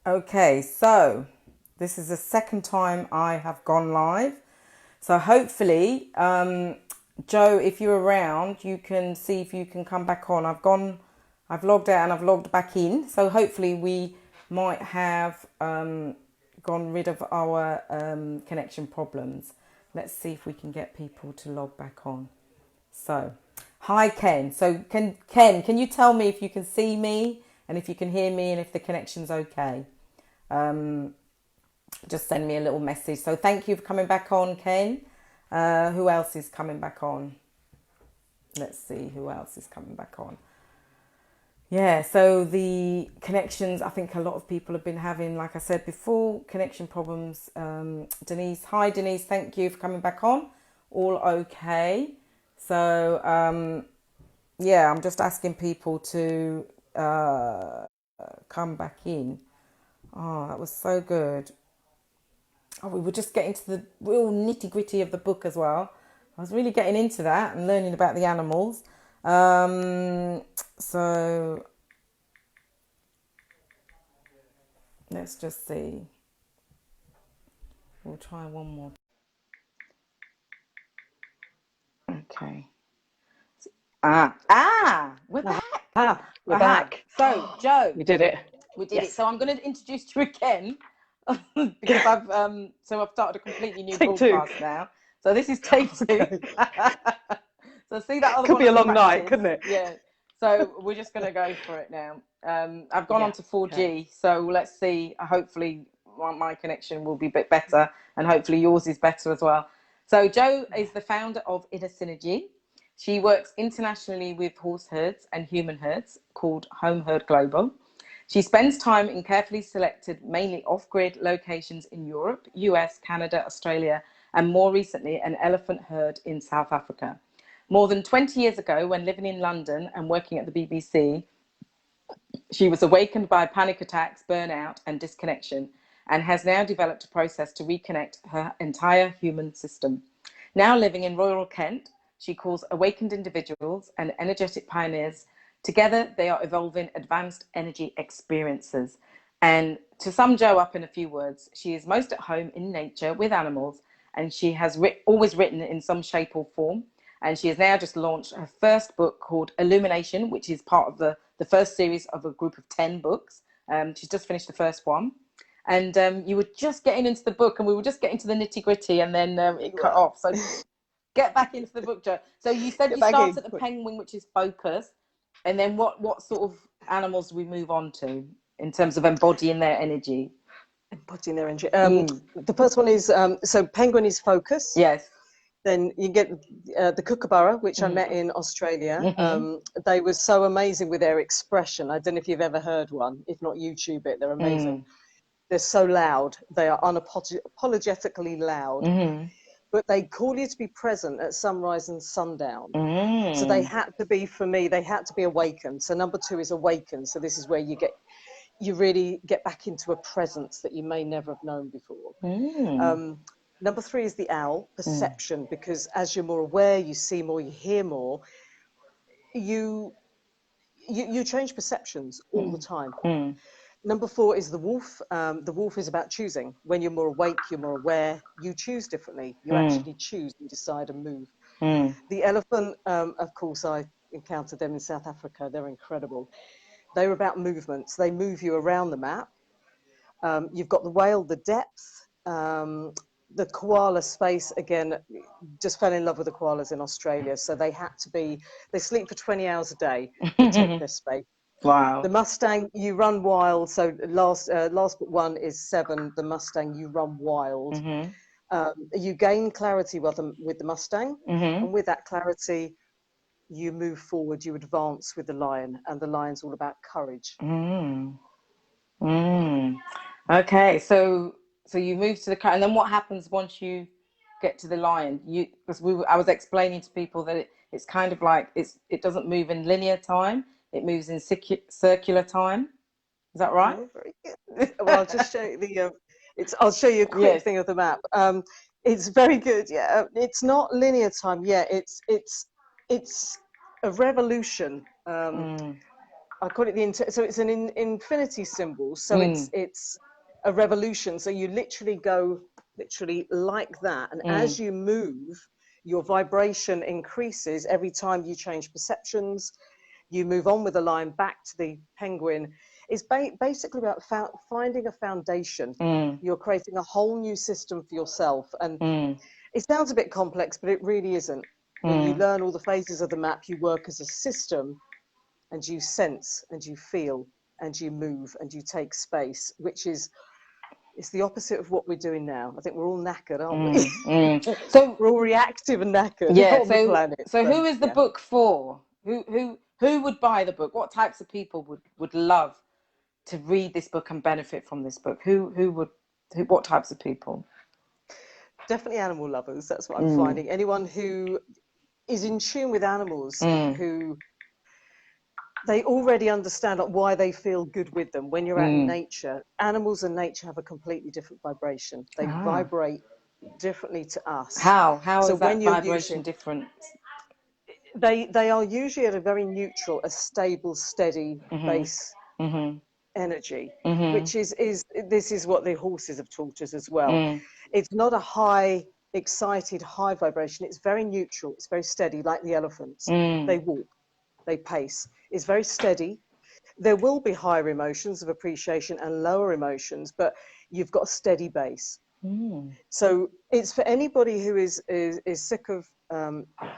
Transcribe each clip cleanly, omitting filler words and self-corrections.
Okay, so this is the second time I have gone live. So hopefully, Joe, if you're around, you can see if you can come back on. I've logged out and I've logged back in. So hopefully we might have gone rid of our connection problems. Let's see if we can get people to log back on. So, hi Ken. So Ken, can you tell me if you can see me and if you can hear me and if the connection's okay? Just send me a little message. So thank you for coming back on, Ken. Who else is coming back on? Let's see who else is coming back on. Yeah, so the connections, I think a lot of people have been having, like I said before, connection problems. Denise, hi Denise, thank you for coming back on. All okay. So, yeah, I'm just asking people to come back in. Oh, that was so good. Oh, we were just getting to the real nitty gritty of the book as well. I was really getting into that and learning about the animals. So let's just see. We'll try one more. Okay. We're back. We're back. So, Joe, We did it. We did it. So I'm going to introduce you again because I've started a completely new broadcast now. So this is take two. Okay. So see that other Could one be a as long night, practice? couldn't it? Yeah. So we're just going to go for it now. I've gone on to 4G. Okay. So let's see. Hopefully my connection will be a bit better and hopefully yours is better as well. So Jo is the founder of Inner Synergy. She works internationally with horse herds and human herds called Home Herd Global. She spends time in carefully selected, mainly off-grid locations in Europe, US, Canada, Australia, and more recently, an elephant herd in South Africa. More than 20 years ago, when living in London and working at the BBC, she was awakened by panic attacks, burnout, and disconnection, and has now developed a process to reconnect her entire human system. Now living in rural Kent, she calls awakened individuals and energetic pioneers. Together, they are evolving advanced energy experiences. And to sum Jo up in a few words, she is most at home in nature with animals, and she has always written in some shape or form. And she has now just launched her first book called Illumination, which is part of the first series of a group of 10 books. She's just finished the first one. And you were just getting into the book and we were just getting to the nitty gritty and then it cut off. So get back into the book, Jo. So you said you started at the penguin, which is focus. And then what sort of animals do we move on to in terms of embodying their energy? Embodying their energy. The first one is, so penguin is focus. Yes. Then you get the kookaburra, which I met in Australia. They were so amazing with their expression. I don't know if you've ever heard one. If not, YouTube it. They're amazing. They're so loud. They are unapologetically loud. But they call you to be present at sunrise and sundown. So they had to be, for me, they had to be awakened. So number 2 is awaken. So this is where you really get back into a presence that you may never have known before. Number 3 is the owl, perception, because as you're more aware, you see more, you hear more, you change perceptions all the time. Number 4 is the wolf. The wolf is about choosing. When you're more awake, you're more aware, you choose differently. You actually choose and decide and move. The elephant, of course, I encountered them in South Africa. They're incredible. They're about movements. They move you around the map. You've got the whale, the depth. The koala space, again, just fell in love with the koalas in Australia. So they sleep for 20 hours a day to take their space. Wow. The Mustang, you run wild. So last but 1 is 7. The Mustang, you run wild. You gain clarity with the Mustang. And with that clarity, you move forward, you advance with the lion. And the lion's all about courage. Okay, so you move to the car, and then what happens once you get to the lion? I was explaining to people that it's kind of like it doesn't move in linear time; it moves in circular time. Is that right? Oh, very good. Well, I'll just show you I'll show you a quick thing of the map. It's very good. Yeah, it's not linear time. Yeah, it's a revolution. I call it so it's an infinity symbol. So it's a revolution. So you literally go like that, and as you move, your vibration increases every time you change perceptions. You move on with the line back to the penguin. It's basically about finding a foundation. You're creating a whole new system for yourself, and it sounds a bit complex, but it really isn't. When you learn all the phases of the map, you work as a system, and you sense and you feel and you move and you take space, which is, it's the opposite of what we're doing now. I think we're all knackered, aren't we? So we're all reactive and knackered on the planet. So who is the book for? Who would buy the book? What types of people would love to read this book and benefit from this book? What types of people? Definitely animal lovers. That's what I'm finding. Anyone who is in tune with animals, who they already understand why they feel good with them. When you're out in nature, animals and nature have a completely different vibration. They vibrate differently to us. How so is that when you're vibration different? They are usually at a very neutral, a stable, steady base energy, which is this is what the horses have taught us as well. It's not a high, excited, high vibration. It's very neutral. It's very steady, like the elephants. They walk, they pace. It's very steady. There will be higher emotions of appreciation and lower emotions, but you've got a steady base. So it's for anybody who is sick of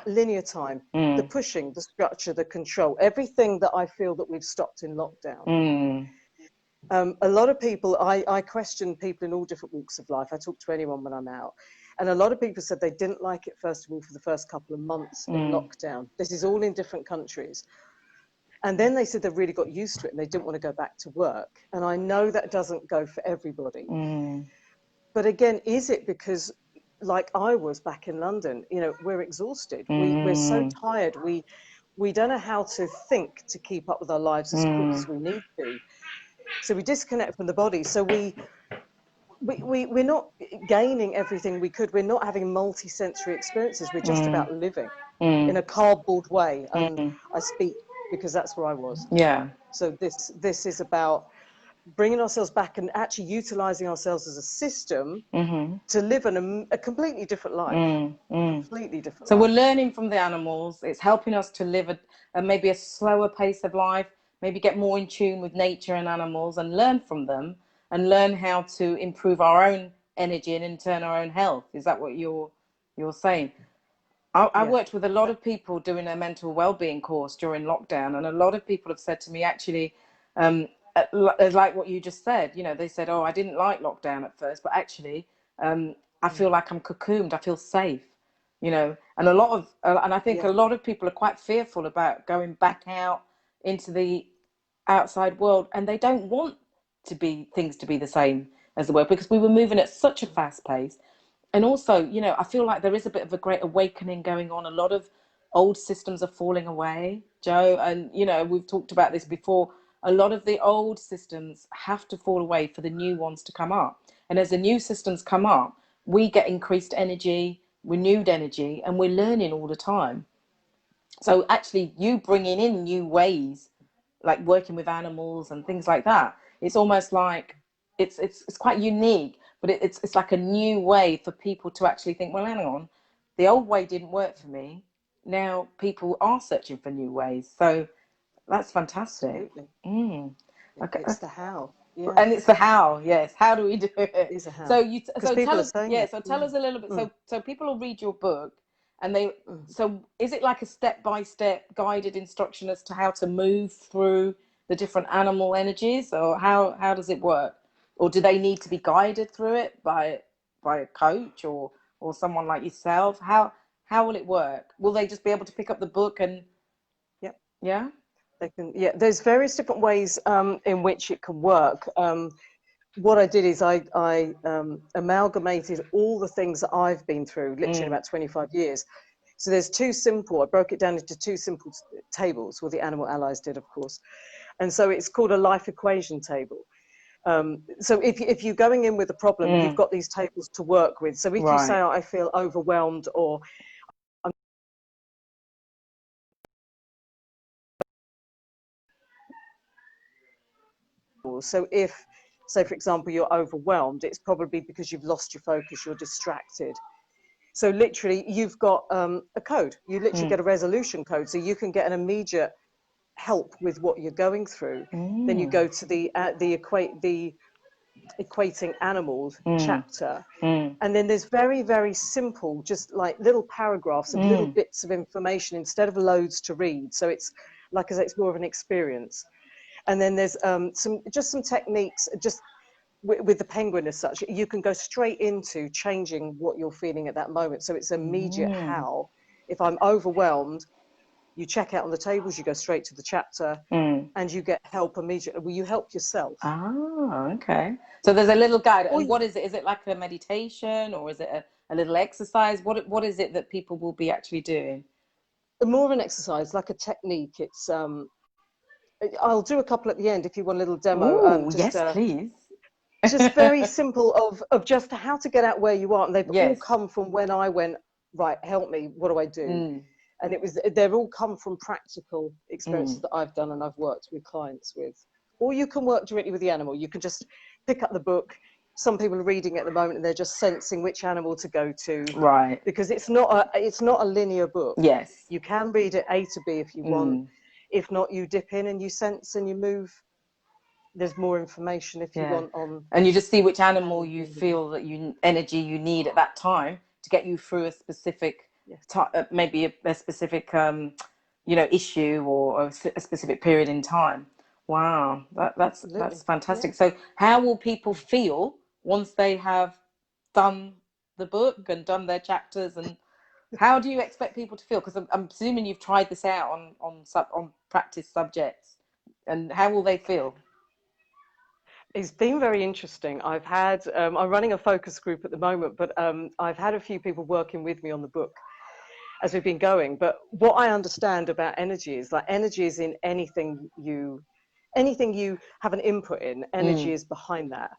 linear time, the pushing, the structure, the control, everything that I feel that we've stopped in lockdown. A lot of people, I question people in all different walks of life. I talk to anyone when I'm out. And a lot of people said they didn't like it, first of all, for the first couple of months in lockdown. This is all in different countries. And then they said they really got used to it and they didn't want to go back to work. And I know that doesn't go for everybody. But again, is it because, like I was back in London, you know, we're exhausted. We're so tired. We don't know how to think to keep up with our lives as quick as we need to. So we disconnect from the body. So we're not gaining everything we could. We're not having multi-sensory experiences. We're just about living in a cardboard way. And I speak because that's where I was. Yeah. So this is about bringing ourselves back and actually utilizing ourselves as a system to live in a completely different life. Completely different So life. we're learning from the animals. It's helping us to live maybe a slower pace of life, maybe get more in tune with nature and animals and learn from them and learn how to improve our own energy and in turn our own health. Is that what you're saying? I worked with a lot of people doing a mental well-being course during lockdown, and a lot of people have said to me, actually, like what you just said, you know, they said, oh, I didn't like lockdown at first, but actually I feel like I'm cocooned, I feel safe, you know. And and I think a lot of people are quite fearful about going back out into the outside world, and they don't want things to be the same as the world, because we were moving at such a fast pace. And also, you know, I feel like there is a bit of a great awakening going on. A lot of old systems are falling away, Joe. And, you know, we've talked about this before. A lot of the old systems have to fall away for the new ones to come up. And as the new systems come up, we get increased energy, renewed energy, and we're learning all the time. So actually, you bringing in new ways, like working with animals and things like that, it's almost like it's quite unique, but it's like a new way for people to actually think, well, hang on, the old way didn't work for me. Now people are searching for new ways. So that's fantastic. Okay. It's the how. Yeah. And it's the how, yes. How do we do it? It's a how. So tell us, so tell us a little bit. So people will read your book, and so is it like a step-by-step guided instruction as to how to move through the different animal energies, or how does it work? Or do they need to be guided through it by a coach or someone like yourself? How will it work? Will they just be able to pick up the book and yeah? They can, there's various different ways in which it can work. What I did is I amalgamated all the things that I've been through, literally about 25 years. So there's I broke it down into two simple tables, well, the animal allies did, of course. And so it's called a life equation table. So if you're going in with a problem, you've got these tables to work with. So if you say, oh, I feel overwhelmed, or So if, say, for example, you're overwhelmed, it's probably because you've lost your focus, you're distracted. So literally, you've got a code. You literally get a resolution code, so you can get an immediate help with what you're going through. Then you go to the equating animals chapter, and then there's very, very simple, just like little paragraphs of little bits of information instead of loads to read. So it's, like I say, it's more of an experience. And then there's some techniques, just with the penguin as such, you can go straight into changing what you're feeling at that moment. So it's immediate how. If I'm overwhelmed, you check out on the tables, you go straight to the chapter, and you get help immediately. Well, you help yourself. Oh, okay. So there's a little guide. And what is it? Is it like a meditation, or is it a little exercise? What is it that people will be actually doing? More of an exercise, like a technique. It's I'll do a couple at the end if you want a little demo. Ooh, yes, please. Just very simple of just how to get out where you are. And they've all Yes. come from when I went, right, help me, what do I do? And they've all come from practical experiences that I've done and I've worked with clients with. Or you can work directly with the animal. You can just pick up the book. Some people are reading at the moment and they're just sensing which animal to go to. Right. Because it's not a linear book. Yes. You can read it A to B if you want. If not, you dip in and you sense and you move. There's more information if you want on. And you just see which animal you feel that energy you need at that time to get you through a specific, maybe a specific, issue or a specific period in time. Wow, that's fantastic. So how will people feel once they have done the book and done their chapters, and how do you expect people to feel? Because I'm assuming you've tried this out on practice subjects, and how will they feel? It's been very interesting. I've had, I'm running a focus group at the moment, but I've had a few people working with me on the book as we've been going. But what I understand about energy is like energy is in anything you have an input in, energy is behind that.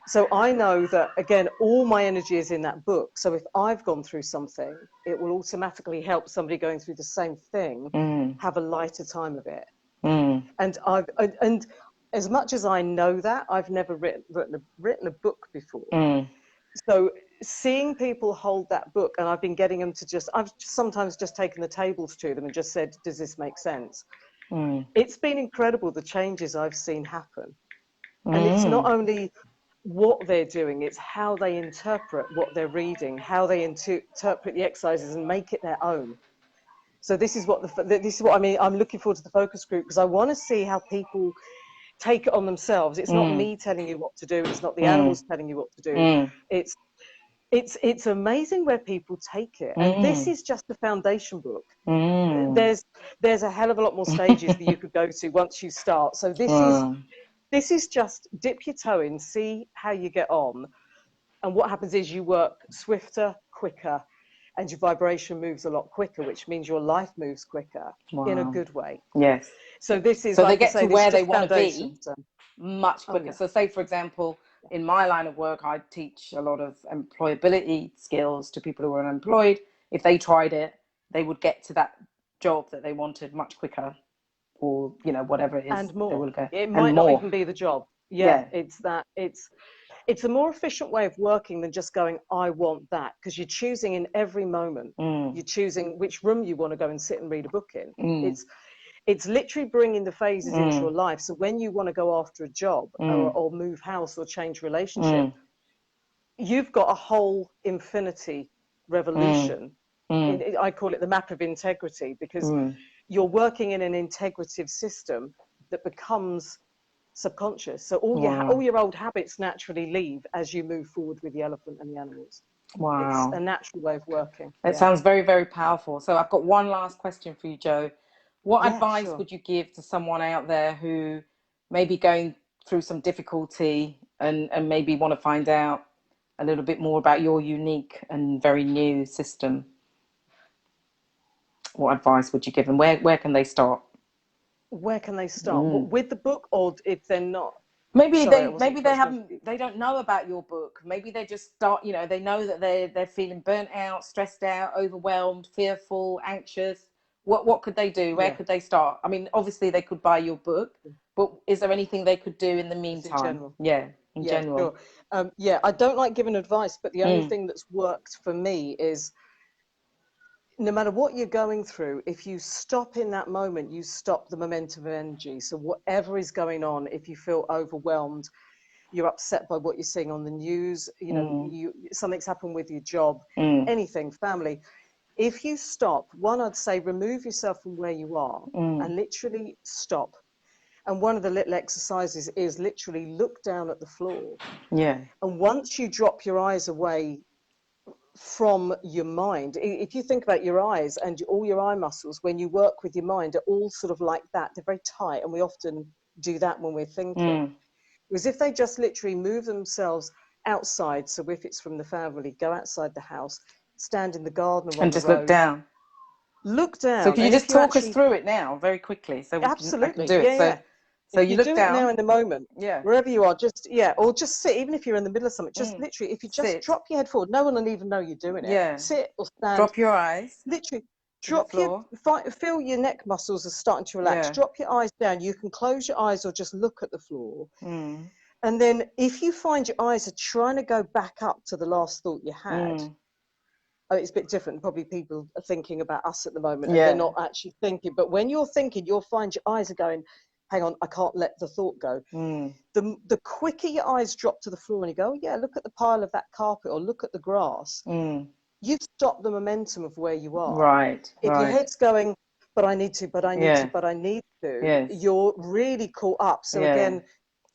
So I know that, again, all my energy is in that book. So if I've gone through something, it will automatically help somebody going through the same thing have a lighter time of it. And as much as I know that, I've never written a book before. So seeing people hold that book, and I've been getting them to I've sometimes just taken the tables to them and just said, does this make sense? It's been incredible, the changes I've seen happen. And it's not only what they're doing, it's how they interpret what they're reading, how they interpret the exercises and make it their own. So this is what I mean. I'm looking forward to the focus group because I want to see how people take it on themselves. It's not me telling you what to do. It's not the animals telling you what to do. It's amazing where people take it. And this is just the foundation book. There's a hell of a lot more stages that you could go to once you start. So this is just dip your toe in, see how you get on. And what happens is you work swifter, quicker, and your vibration moves a lot quicker, which means your life moves quicker in a good way. Yes. So this is, so like they get to where they want to be much quicker. Oh, yeah. So say, for example, in my line of work, I teach a lot of employability skills to people who are unemployed. If they tried it, they would get to that job that they wanted much quicker, or whatever it is. And more. They will go. It might not even be the job. Yeah. It's a more efficient way of working than just going, I want that, because you're choosing in every moment. You're choosing which room you want to go and sit and read a book in. It's literally bringing the phases into your life. So when you want to go after a job or move house or change relationship, you've got a whole infinity revolution. I call it the map of integrity, because you're working in an integrative system that becomes subconscious. So all your old habits naturally leave as you move forward with the elephant and the animals. Wow. It's a natural way of working. It sounds very, very powerful. So I've got one last question for you, Jo. What advice would you give to someone out there who may be going through some difficulty and maybe want to find out a little bit more about your unique and very new system? What advice would you give them? Where can they start? Where can they start? With the book, or if they're not? Maybe they don't know about your book. Maybe they just start, they know that they're feeling burnt out, stressed out, overwhelmed, fearful, anxious. What could they do? Where could they start? I mean, obviously they could buy your book, But is there anything they could do in the Just in meantime? general. Yeah, in Yeah, general. sure. Yeah, I don't like giving advice, but the only thing that's worked for me is no matter what you're going through, if you stop in that moment, you stop the momentum of energy. So whatever is going on, if you feel overwhelmed, you're upset by what you're seeing on the news, you know, something's happened with your job, anything, family. If you stop, one, I'd say remove yourself from where you are and literally stop. And one of the little exercises is literally look down at the floor. Yeah. And once you drop your eyes away from your mind, if you think about your eyes and all your eye muscles, when you work with your mind, are all sort of like that. They're very tight. And we often do that when we're thinking. Whereas if they just literally move themselves outside, so if it's from the family, go outside the house, stand in the garden or on And the just look road, down. look So down. can you And just if you talk us actually, through it now very quickly so I can absolutely, do it. yeah, So yeah. so If you you look do it now down. in the moment, Yeah. wherever you are, just, yeah, or just sit, even if you're in the middle of something, just literally, if you just Sit. drop your head forward, no one will even know you're doing it. Yeah. Sit or stand, Drop your eyes literally to the drop your, floor. feel your neck muscles are starting to relax. Yeah. Drop your eyes down. You can close your eyes or just look at the floor. Mm. And then if you find your eyes are trying to go back up to the last thought you had, oh, it's a bit different. Probably people are thinking about us at the moment and they're Yeah. not actually thinking. But when you're thinking, you'll find your eyes are going, hang on, I can't let the thought go. The quicker your eyes drop to the floor and you go, oh, yeah, look at the pile of that carpet or look at the grass, you've stopped the momentum of where you are. Right. If your Right. head's going, but I need to, but I need to, Yeah. but I need to, Yes. you're really caught up. So Yeah. again,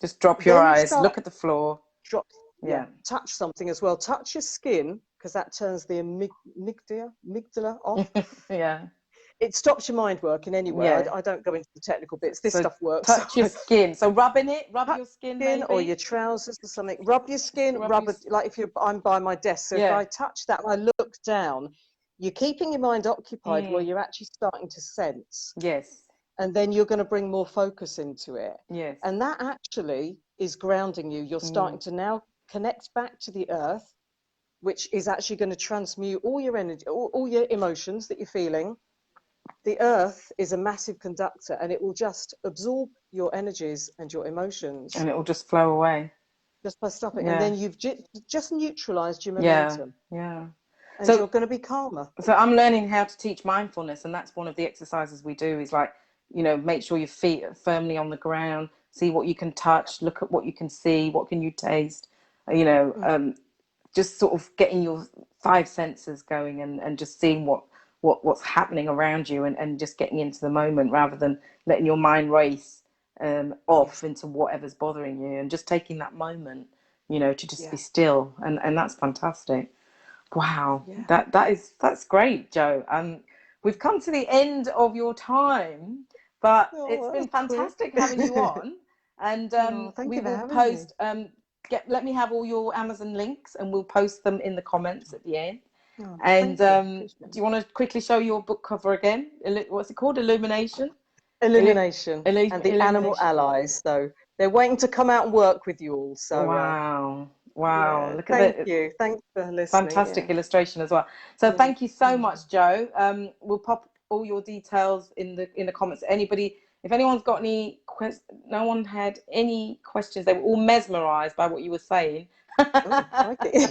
Just drop your then you eyes, start, look at the floor. drop, yeah, Yeah. touch something as well. Touch your skin, because that turns the amygdala off. Yeah. It stops your mind working anyway. Yeah. I don't go into the technical bits. This So stuff works. touch your skin. So rubbing it, rub Touch your skin your skin or maybe. your trousers or something. Rub your skin. Rub Rub your it like if you're. I'm by my desk, so if Yeah. I touch that and I look down, you're keeping your mind occupied where you're actually starting to sense, Yes. and then you're going to bring more focus into it. Yes. And that actually is grounding you. You're starting to now connect back to the earth, which is actually going to transmute all your energy, all your emotions that you're feeling. The earth is a massive conductor and it will just absorb your energies and your emotions And it will just flow away. just by stopping. And Yeah. then you've just neutralized your Yeah. momentum Yeah. and So you're going to be calmer. so I'm learning how to teach mindfulness, and that's one of the exercises we do is like, make sure your feet are firmly on the ground, see what you can touch, look at what you can see, what can you taste, just sort of getting your five senses going and just seeing what's happening around you and just getting into the moment rather than letting your mind race off into whatever's bothering you and just taking that moment, to just be still. And that's fantastic. Wow, that's great, Joe. We've come to the end of your time, but it's Oh, been that's quick. fantastic having you on. And Oh, thank we you for will having me. post. Let me have all your Amazon links, and we'll post them in the comments at the end. Oh, And thank you. do you want to quickly show your book cover again? What's it called? Illumination. Illumination and the animal Illumination. allies. So they're waiting to come out and work with you all. So Wow. Wow. yeah, Look at thank that. you. Thanks for listening. Fantastic Yeah. illustration as well. So Yeah. thank you so much, Joe. We'll pop all your details in the comments. If anyone's got any questions, no one had any questions. They were all mesmerised by what you were saying. Oh, okay.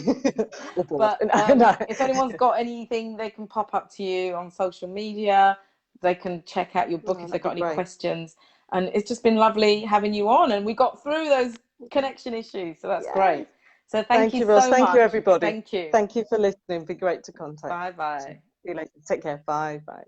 Or bored. But No. if anyone's got anything, they can pop up to you on social media. They can check out your book Oh, if they've that'd be got any great. questions. And it's just been lovely having you on. And we got through those connection issues. So that's Yay. great. So thank Thank you you, Roz. so Thank you, much. everybody. Thank you. Thank you for listening. It'd be great to contact. Bye See bye. you later. Take care. Bye. Bye.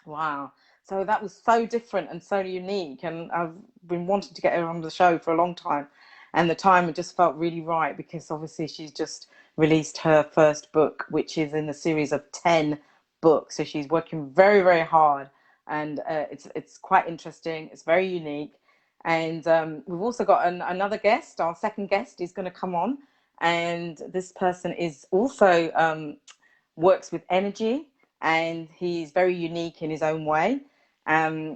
Wow. So that was so different and so unique. And I've been wanting to get her on the show for a long time. And the time just felt really right because obviously she's just released her first book, which is in the series of 10 books. So she's working very, very hard. And it's quite interesting. It's very unique. And we've also got another guest. Our second guest is going to come on. And this person is also works with energy, and he's very unique in his own way.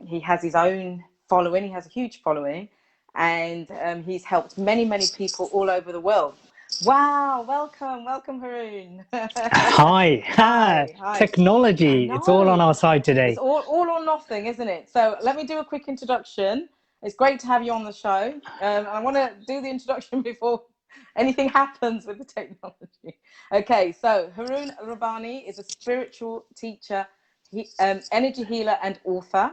He has his own following. He has a huge following, and he's helped many, many people all over the world Wow, welcome, Harun. Hi, Hi. I technology. It's all on know. our side It's today. all or nothing, isn't it? So let me do a quick introduction. It's great to have you on the show. And I want to do the introduction before anything happens with the technology. Okay, so Harun Rabbani is a spiritual teacher, energy healer, and author.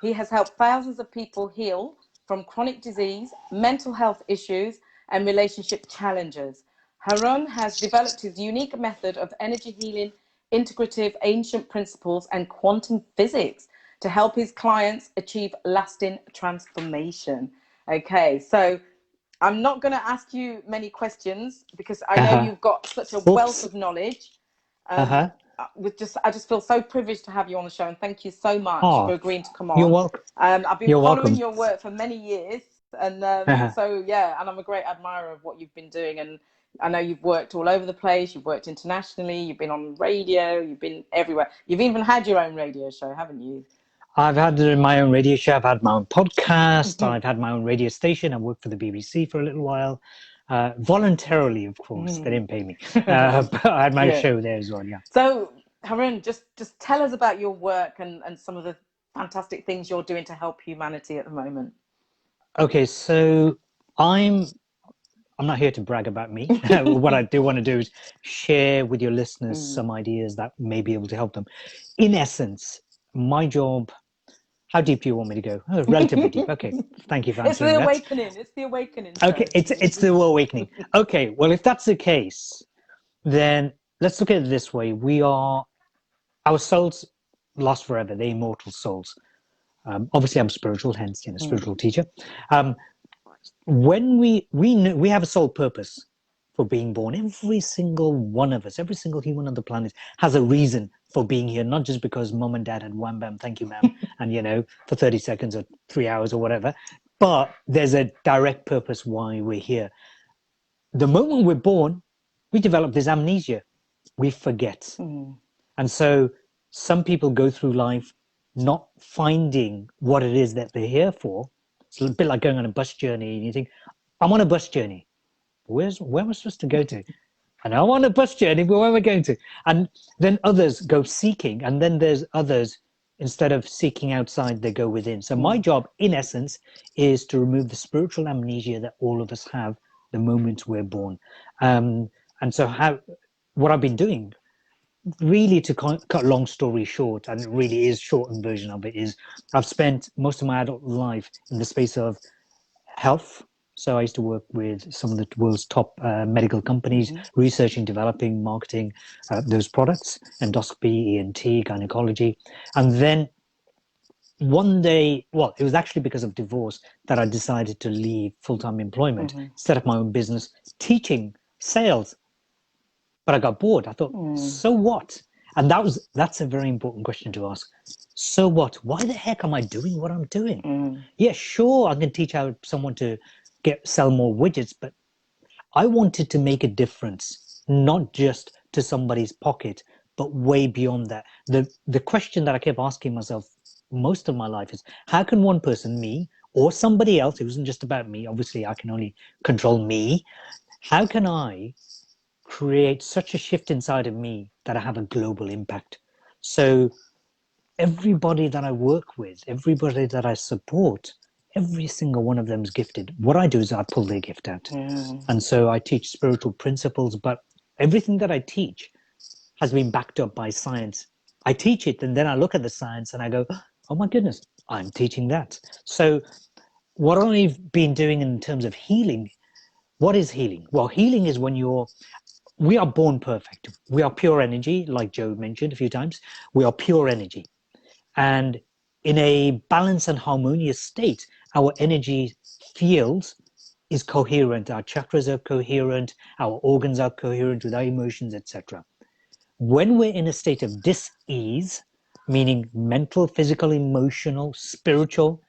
He has helped thousands of people heal from chronic disease, mental health issues, and relationship challenges. Harun has developed his unique method of energy healing, integrative ancient principles, and quantum physics to help his clients achieve lasting transformation. Okay, so I'm not going to ask you many questions because I know Uh-huh. you've got such a wealth Oops. of knowledge. Um, Uh-huh. I just feel so privileged to have you on the show, and thank you so much Oh, for agreeing to come you're on. welcome. I've been You're following welcome. your work for many years, and Uh-huh. so yeah, and I'm a great admirer of what you've been doing. And I know you've worked all over the place. You've worked internationally. You've been on radio. You've been everywhere. You've even had your own radio show, haven't you? I've had my own radio show. I've had my own podcast. I've had my own radio station. I worked for the BBC for a little while. Voluntarily, of course. They didn't pay me. But I had my Yeah. show there as well, yeah. So, Harun, just tell us about your work and some of the fantastic things you're doing to help humanity at the moment. Okay, so I'm I'm not here to brag about me. What I do want to do is share with your listeners some ideas that may be able to help them. In essence, my job, how deep do you want me to go? Oh, relatively deep. Okay. Thank you for It's answering the that. awakening. It's the awakening Okay, show. it's the awakening. Okay, well, if that's the case, then let's look at it this way. Our souls last forever, they're immortal souls. Obviously, I'm spiritual, hence, spiritual teacher. When we have a sole purpose for being born. Every single one of us, every single human on the planet has a reason for being here, not just because mom and dad had wham bam, thank you, ma'am, and for 30 seconds or 3 hours or whatever. But there's a direct purpose why we're here. The moment we're born, we develop this amnesia. We forget. And so some people go through life not finding what it is that they're here for. It's a bit like going on a bus journey and you think, I'm on a bus journey. Where am I supposed to go to? And I'm on a bus journey, but where am I going to? And then others go seeking, and then there's others, instead of seeking outside, they go within. So my job, in essence, is to remove the spiritual amnesia that all of us have the moment we're born. And so what I've been doing, really to cut long story short, and it really is shortened version of it, is I've spent most of my adult life in the space of health. So I used to work with some of the world's top medical companies, researching, developing, marketing those products, endoscopy, ENT, gynecology. And then one day, well, it was actually because of divorce that I decided to leave full-time employment, set up my own business, teaching sales. But I got bored. I thought, so what? And that's a very important question to ask. So what? Why the heck am I doing what I'm doing? Yeah, sure, I can teach how someone to sell more widgets, but I wanted to make a difference, not just to somebody's pocket, but way beyond that. The question that I kept asking myself most of my life is, how can one person, me, or somebody else, it wasn't just about me, obviously I can only control me, how can I create such a shift inside of me that I have a global impact? So everybody that I work with, everybody that I support, every single one of them is gifted. What I do is I pull their gift out. And so I teach spiritual principles, but everything that I teach has been backed up by science. I teach it and then I look at the science and I go, oh my goodness, I'm teaching that. So what I've been doing in terms of healing, what is healing? Well, healing is when we are born perfect. We are pure energy, like Joe mentioned a few times. We are pure energy. And in a balanced and harmonious state, our energy field is coherent. Our chakras are coherent. Our organs are coherent with our emotions, etc. When we're in a state of dis-ease, meaning mental, physical, emotional, spiritual,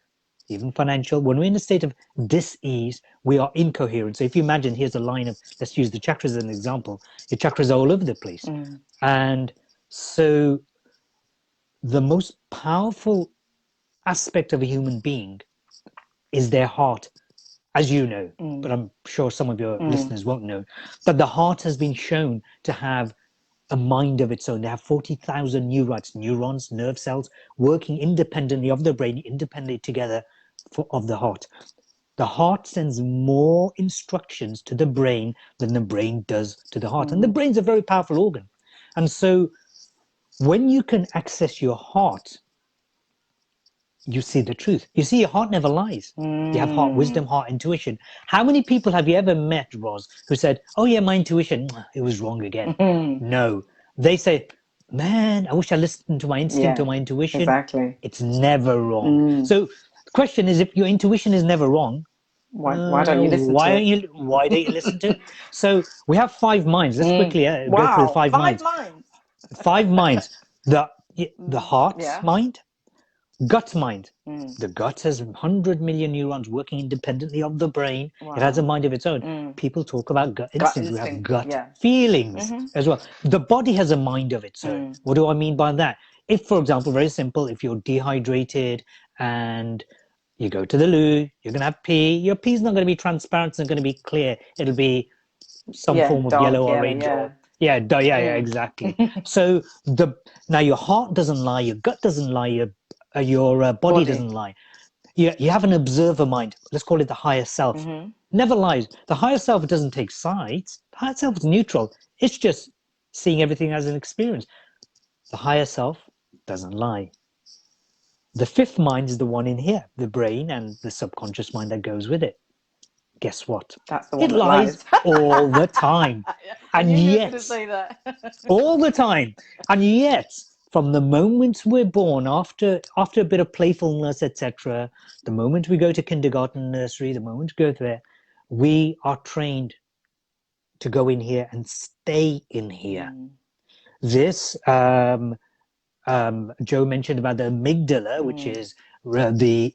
even financial, when we're in a state of dis-ease, we are incoherent. So if you imagine, here's a line of, let's use the chakras as an example. Your chakras are all over the place. And so the most powerful aspect of a human being is their heart. as you know, but I'm sure some of your listeners won't know, but the heart has been shown to have a mind of its own. They have 40,000 neurons, nerve cells, working independently of the brain, independently together of the heart. The heart sends more instructions to the brain than the brain does to the heart. And the brain's a very powerful organ. And so when you can access your heart, you see the truth. You see, your heart never lies. You have heart wisdom, heart intuition. How many people have you ever met, Roz, who said, oh yeah, my intuition, it was wrong again? No. They say, man, I wish I listened to my instinct or my intuition. Exactly. It's never wrong. So the question is, if your intuition is never wrong, why don't you listen to it? Why don't you listen to it? So we have 5 minds. Let's quickly go through the 5 minds. 5 minds. The heart's mind, gut mind. The gut has 100 million neurons working independently of the brain. It has a mind of its own. People talk about gut instincts. We have gut feelings as well. The body has a mind of its own. What do I mean by that? If, for example, very simple, if you're dehydrated and you go to the loo, you're going to have pee. Your pee's not going to be transparent. It's not going to be clear. It'll be some form of yellow, orange. Exactly. So now your heart doesn't lie, your gut doesn't lie, your body doesn't lie. You have an observer mind. Let's call it the higher self. Never lies. The higher self doesn't take sides. The higher self is neutral. It's just seeing everything as an experience. The higher self doesn't lie. The 5th mind is the one in here, the brain and the subconscious mind that goes with it. Guess what? That's the one it lies all the time. And yet, all the time. And yet, from the moment we're born, after a bit of playfulness, etc., the moment we go to kindergarten, nursery, the moment we go there, we are trained to go in here and stay in here. This, Joe mentioned about the amygdala, which is the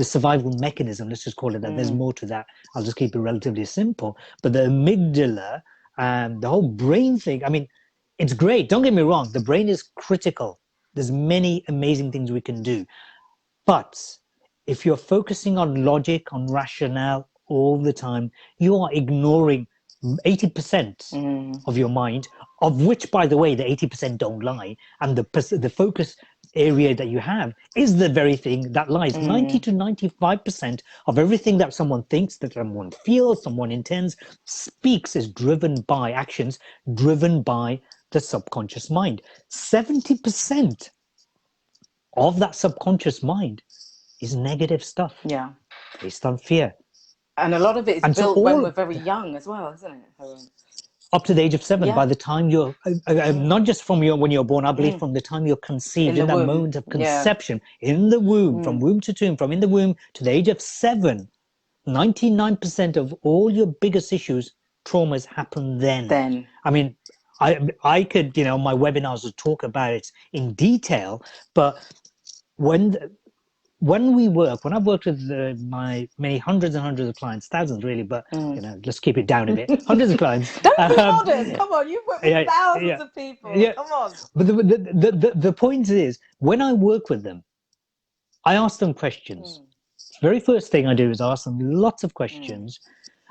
survival mechanism. Let's just call it that. There's more to that. I'll just keep it relatively simple. But the amygdala and the whole brain thing, I mean, it's great. Don't get me wrong. The brain is critical. There's many amazing things we can do. But if you're focusing on logic, on rationale all the time, you are ignoring 80% of your mind, of which, by the way, the 80% don't lie. And the focus area that you have is the very thing that lies. 90 to 95% of everything that someone thinks, that someone feels, someone intends, speaks is driven by actions, driven by the subconscious mind. 70% of that subconscious mind is negative stuff. Based on fear. And a lot of it is built when we're very young as well, isn't it, Harun? Up to the age of 7, by the time you're, not just from when you're born, I believe from the time you're conceived, in that moment of conception, in the womb, from womb to tomb, from in the womb to the age of 7, 99% of all your biggest issues, traumas happen then. I mean, I could, my webinars would talk about it in detail, but when I've worked with my many hundreds and hundreds of clients, thousands really, but let's keep it down a bit. Hundreds of clients. Don't be modest. Come on, you've worked with thousands of people. Come on. But the point is, when I work with them, I ask them questions. The very first thing I do is ask them lots of questions,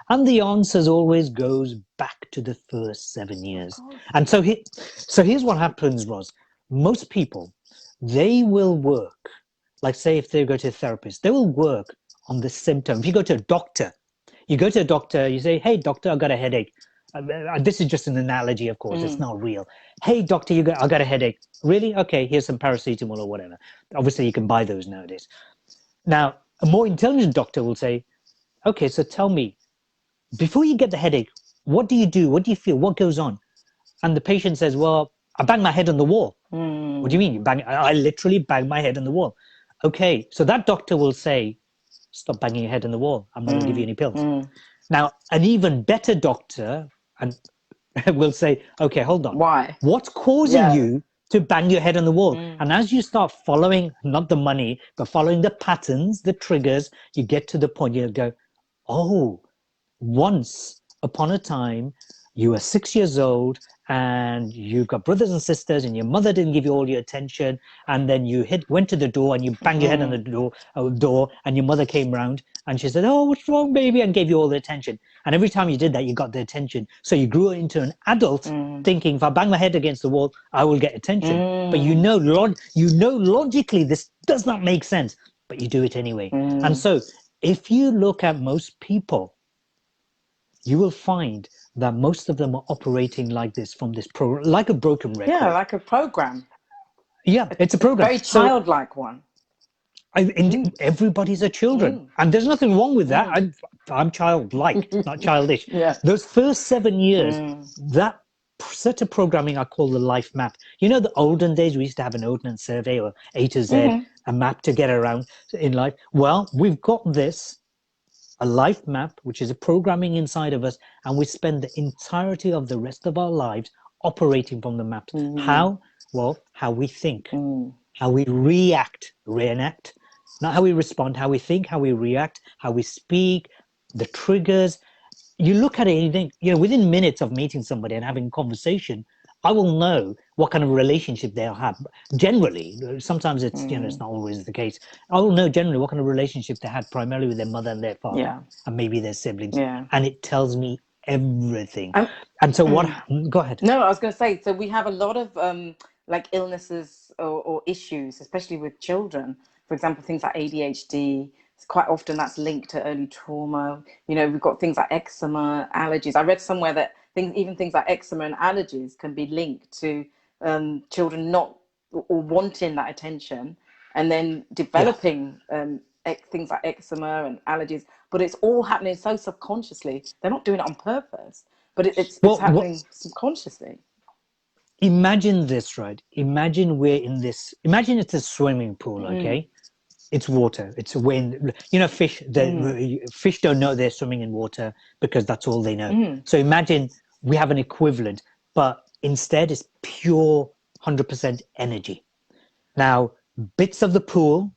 and the answers always goes back to the first 7 years. And so here's what happens, Roz. Most people, they will work. Like say if they go to a therapist, they will work on the symptom. If you go to a doctor, you say, hey, doctor, I got a headache. This is just an analogy, of course. It's not real. Hey, doctor, I got a headache. Really? Okay, here's some paracetamol or whatever. Obviously, you can buy those nowadays. Now, a more intelligent doctor will say, okay, so tell me, before you get the headache, what do you do? What do you feel? What goes on? And the patient says, well, I bang my head on the wall. What do you mean? I literally bang my head on the wall. Okay, so that doctor will say, stop banging your head on the wall. I'm not going to give you any pills. Now, an even better doctor will say, okay, hold on. Why? What's causing you to bang your head on the wall? And as you start following, not the money, but following the patterns, the triggers, you get to the point you go, oh, once upon a time, you were 6 years old and you've got brothers and sisters, and your mother didn't give you all your attention, and then you went to the door and you banged your head on the door, and your mother came round and she said, "Oh, what's wrong, baby?" and gave you all the attention. And every time you did that, you got the attention. So you grew into an adult thinking, if I bang my head against the wall, I will get attention. But you know logically this does not make sense, but you do it anyway. And so if you look at most people, you will find that most of them are operating like this, from this like a broken record. Yeah, like a program. Yeah, it's a program. Very childlike one. Everybody's a children, and there's nothing wrong with that. I'm childlike, not childish. Yeah. Those first 7 years, that set of programming I call the life map. You know, the olden days we used to have an ordnance survey or A to Z, a map to get around in life. Well, we've got this, a life map, which is a programming inside of us, and we spend the entirety of the rest of our lives operating from the maps. How? Well, how we think, how we reenact, not how we respond, how we think, how we react, how we speak, the triggers. You look at it and you think, you know, within minutes of meeting somebody and having a conversation, I will know what kind of relationship they'll have. Generally, sometimes it's, you know, it's not always the case. I will know generally what kind of relationship they had, primarily with their mother and their father, and maybe their siblings. And it tells me everything. And so go ahead. No, I was going to say, so we have a lot of like illnesses or issues, especially with children. For example, things like ADHD. Quite often that's linked to early trauma. You know, we've got things like eczema, allergies. I read somewhere that things like eczema and allergies can be linked to children not or wanting that attention, and then developing things like eczema and allergies. But it's all happening so subconsciously. They're not doing it on purpose, but it's happening subconsciously. Imagine this, right? Imagine it's a swimming pool, okay? It's water. It's when, you know, fish don't know they're swimming in water because that's all they know. So imagine we have an equivalent, but instead it's pure 100% energy. Now, bits of the pool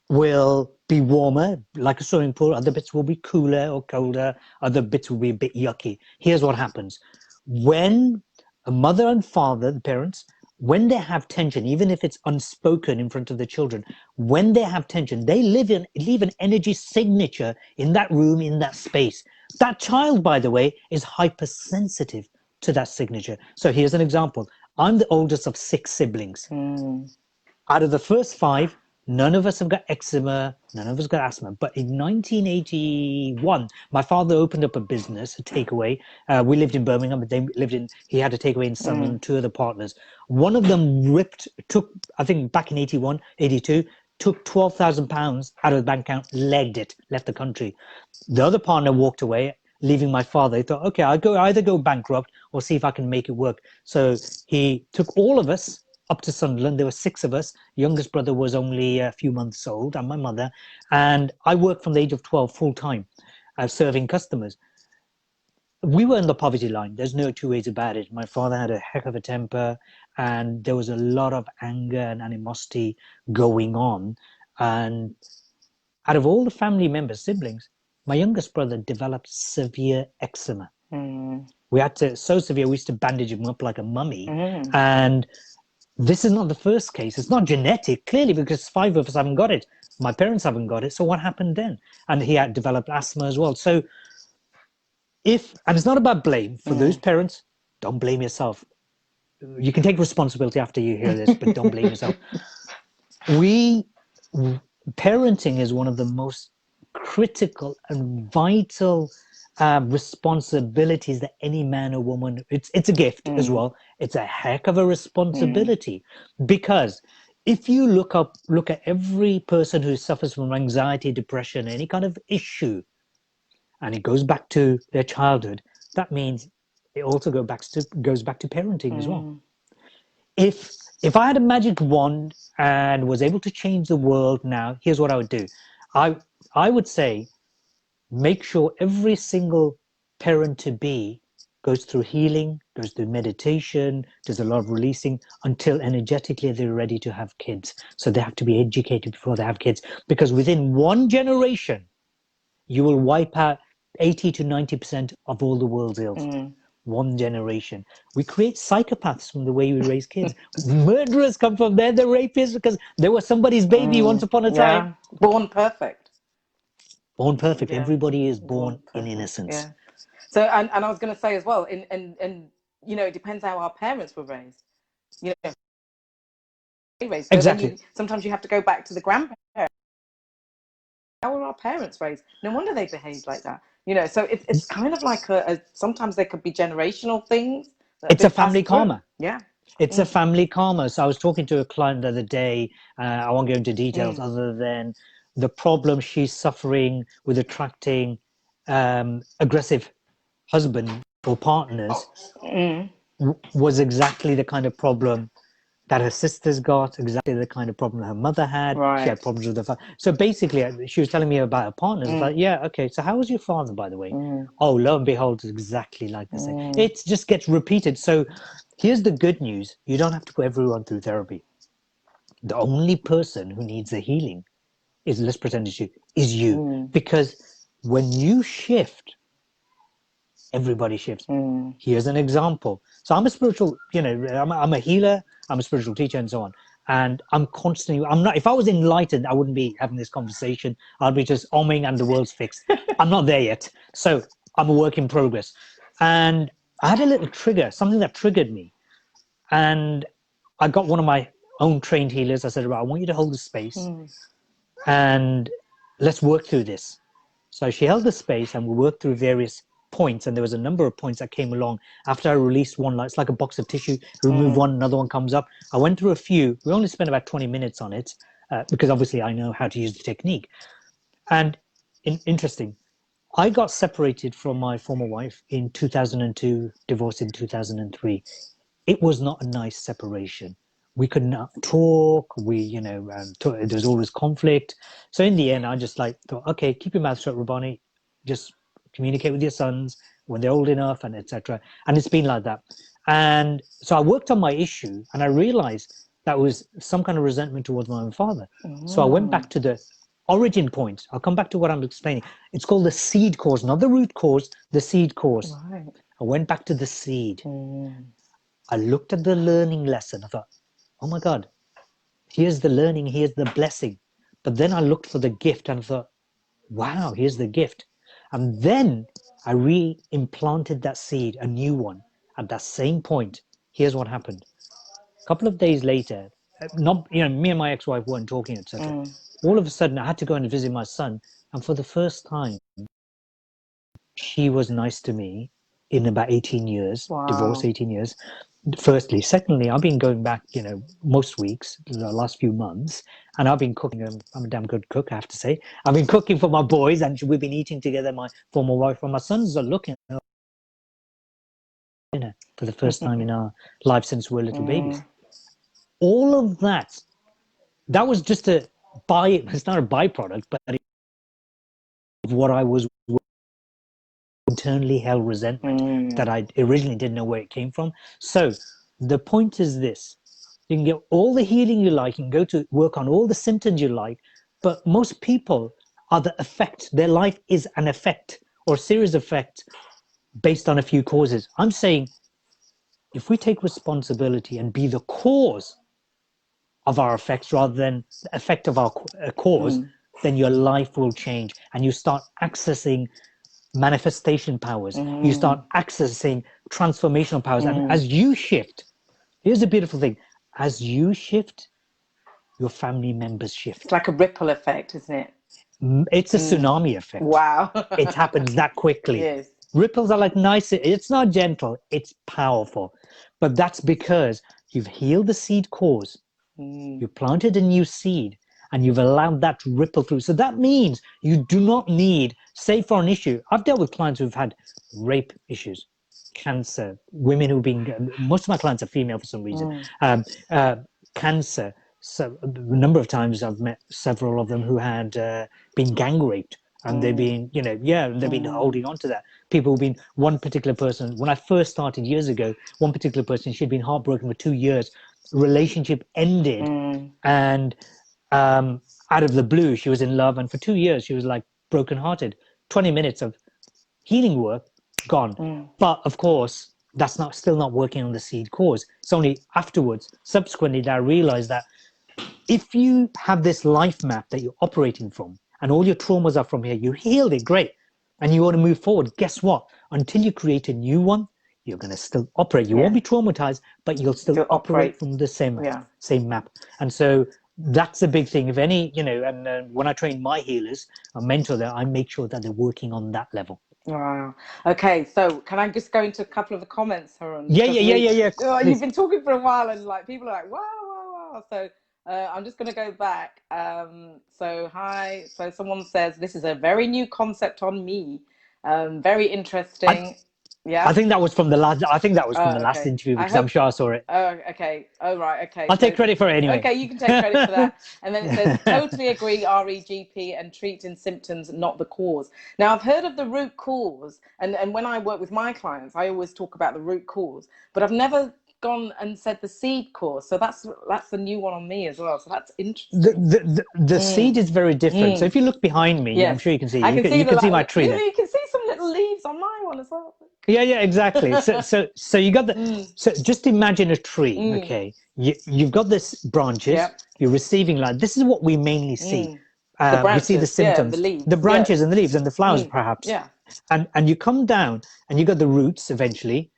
will be warmer, like a swimming pool. Other bits will be cooler or colder. Other bits will be a bit yucky. Here's what happens. When a mother and father, the parents, when they have tension, even if it's unspoken in front of the children, when they have tension, they leave an energy signature in that room, in that space. That child, by the way, is hypersensitive to that signature. So here's an example. I'm the oldest of 6 siblings. Out of the first 5, none of us have got eczema, none of us got asthma. But in 1981, my father opened up a business, a takeaway. We lived in Birmingham, but he had a takeaway in Sunderland, 2 other partners. One of them took, I think back in 81, 82, took £12,000 out of the bank account, legged it, left the country. The other partner walked away, leaving my father. He thought, okay, I'll either go bankrupt or see if I can make it work. So he took all of us up to Sunderland. There were 6 of us. Youngest brother was only a few months old, and my mother. And I worked from the age of 12 full time, serving customers. We were in the poverty line. There's no 2 ways about it. My father had a heck of a temper, and there was a lot of anger and animosity going on. And out of all the family members, siblings, my youngest brother developed severe eczema. We had to, so severe, we used to bandage him up like a mummy. And this is not the first case. It's not genetic, clearly, because 5 of us haven't got it. My parents haven't got it. So what happened then? And he had developed asthma as well. So and it's not about blame for those parents, don't blame yourself. You can take responsibility after you hear this, but don't blame yourself. Parenting is one of the most critical and vital responsibilities that any man or woman, it's a gift as well. It's a heck of a responsibility, because if you look at every person who suffers from anxiety, depression, any kind of issue, and it goes back to their childhood, that means it also goes back to parenting as well. If I had a magic wand and was able to change the world now, here's what I would do. I would say, make sure every single parent-to-be goes through healing, goes through meditation, does a lot of releasing until energetically they're ready to have kids. So they have to be educated before they have kids, because within 1 generation, you will wipe out 80 to 90% of all the world's ills. one generation. We create psychopaths from the way we raise kids. Murderers come from there, the rapists, because they were somebody's baby once upon a time. Born perfect. Born perfect. Yeah. Everybody is born in perfect. innocence. Yeah. So, and I was going to say as well, and you know, it depends how our parents were raised. You know, so Exactly. then sometimes you have to go back to the grandparents. How were our parents raised? No wonder they behaved like that. You know, so it's kind of like sometimes there could be generational things. It's a family karma. Yeah. It's a family karma. So I was talking to a client the other day. I won't go into details other than the problem she's suffering with attracting aggressive husband or partners was exactly the kind of problem that her sisters got, exactly the kind of problem her mother had. Right. She had problems with her father. So basically, she was telling me about her partners. Like, yeah, okay, so how was your father, by the way? Oh, lo and behold, it's exactly like the same. It just gets repeated. So here's the good news. You don't have to put everyone through therapy. The only person who needs the healing is, let's pretend it's you, is you. Because when you shift, everybody shifts. Here's an example. So I'm a spiritual, you know, I'm a healer, I'm a spiritual teacher and so on. And I'm constantly, if I was enlightened, I wouldn't be having this conversation. I'd be just oming and the world's fixed. I'm not there yet. So I'm a work in progress. And I had a little trigger, something that triggered me. And I got one of my own trained healers. I said, right, I want you to hold the space and let's work through this. So she held the space and we worked through various points, and there was a number of points that came along after I released one. Like, it's like a box of tissue, remove one, another one comes up. I went through a few. We only spent about 20 minutes on it because obviously I know how to use the technique. And interesting, I got separated from my former wife in 2002, divorced in 2003. It was not a nice separation. We could not talk. There was always conflict. So in the end, I just thought, okay, keep your mouth shut, Rabbani. Just communicate with your sons when they're old enough, and etc. And it's been like that. And so I worked on my issue, and I realized that was some kind of resentment towards my own father. So I went back to the origin point. I'll come back to what I'm explaining. It's called the seed cause, not the root cause, the seed cause. Right. I went back to the seed. I looked at the learning lesson. I thought, oh my God, here's the learning, here's the blessing. But then I looked for the gift and I thought, wow, here's the gift. And then I re-implanted that seed, a new one, at that same point. Here's what happened. A couple of days later, me and my ex-wife weren't talking, etc. All of a sudden, I had to go and visit my son. And for the first time, she was nice to me in about 18 years, divorced 18 years. Firstly. Secondly, I've been going back, most weeks, the last few months, and I've been cooking. I'm a damn good cook, I have to say. I've been cooking for my boys, and we've been eating together, my former wife, and my sons are looking at dinner for the first time in our life since we're little babies. All of that was just it's not a byproduct, but of what I was internally held resentment that I originally didn't know where it came from. So the point is this: you can get all the healing you like, you can go to work on all the symptoms you like, but most people are the effect. Their life is an effect or a series of effects based on a few causes. I'm saying if we take responsibility and be the cause of our effects rather than the effect of our cause, then your life will change and you start accessing manifestation powers. You start accessing transformational powers. And as you shift, here's the beautiful thing: as you shift, your family members shift. It's like a ripple effect, isn't it? It's a tsunami effect. Wow. It happens that quickly. Yes. Ripples are like nice. It's not gentle, it's powerful. But that's because you've healed the seed cause. You planted a new seed and you've allowed that to ripple through. So that means you do not need, say for an issue, I've dealt with clients who've had rape issues, cancer, women who've been, most of my clients are female for some reason, cancer. So a number of times I've met several of them who had been gang raped, and they've been, they've been holding on to that. People who've been, one particular person, when I first started years ago, one particular person, she'd been heartbroken for 2 years, relationship ended, and out of the blue, she was in love, and for 2 years, she was like brokenhearted. 20 minutes of healing work, gone. But of course, that's not still not working on the seed cause. It's only afterwards, subsequently, that I realized that if you have this life map that you're operating from and all your traumas are from here, you healed it, great, and you want to move forward, guess what? Until you create a new one, you're going to still operate. You won't be traumatized, but you'll still operate from the same map. And so that's a big thing. If any, and when I train my healers, I mentor them, I make sure that they're working on that level. Wow. Okay, so can I just go into a couple of the comments, Harun? Yeah. You've been talking for a while, and like people are like, wow. So I'm just going to go back. So hi. So someone says this is a very new concept on me. Very interesting. I think that was from the last. I think that was from the last interview because I'm sure I saw it. Oh, okay. Oh, right. Okay. I'll take credit for it anyway. Okay, you can take credit for that. And then it says, totally agree, REGP, and treating symptoms, not the cause. Now, I've heard of the root cause, and when I work with my clients, I always talk about the root cause, but I've never gone and said the seed cause. So that's the new one on me as well. So that's interesting. The seed is very different. So if you look behind me, I'm sure you can see. You can see my tree there. You can see some little leaves on my one as well. Yeah, exactly. So you got the. So just imagine a tree. Okay, you've got this branches. You're receiving light. This is what we mainly see. The branches, we see the symptoms, the leaves, the branches and the leaves and the flowers, perhaps. Yeah. And you come down and you got the roots eventually.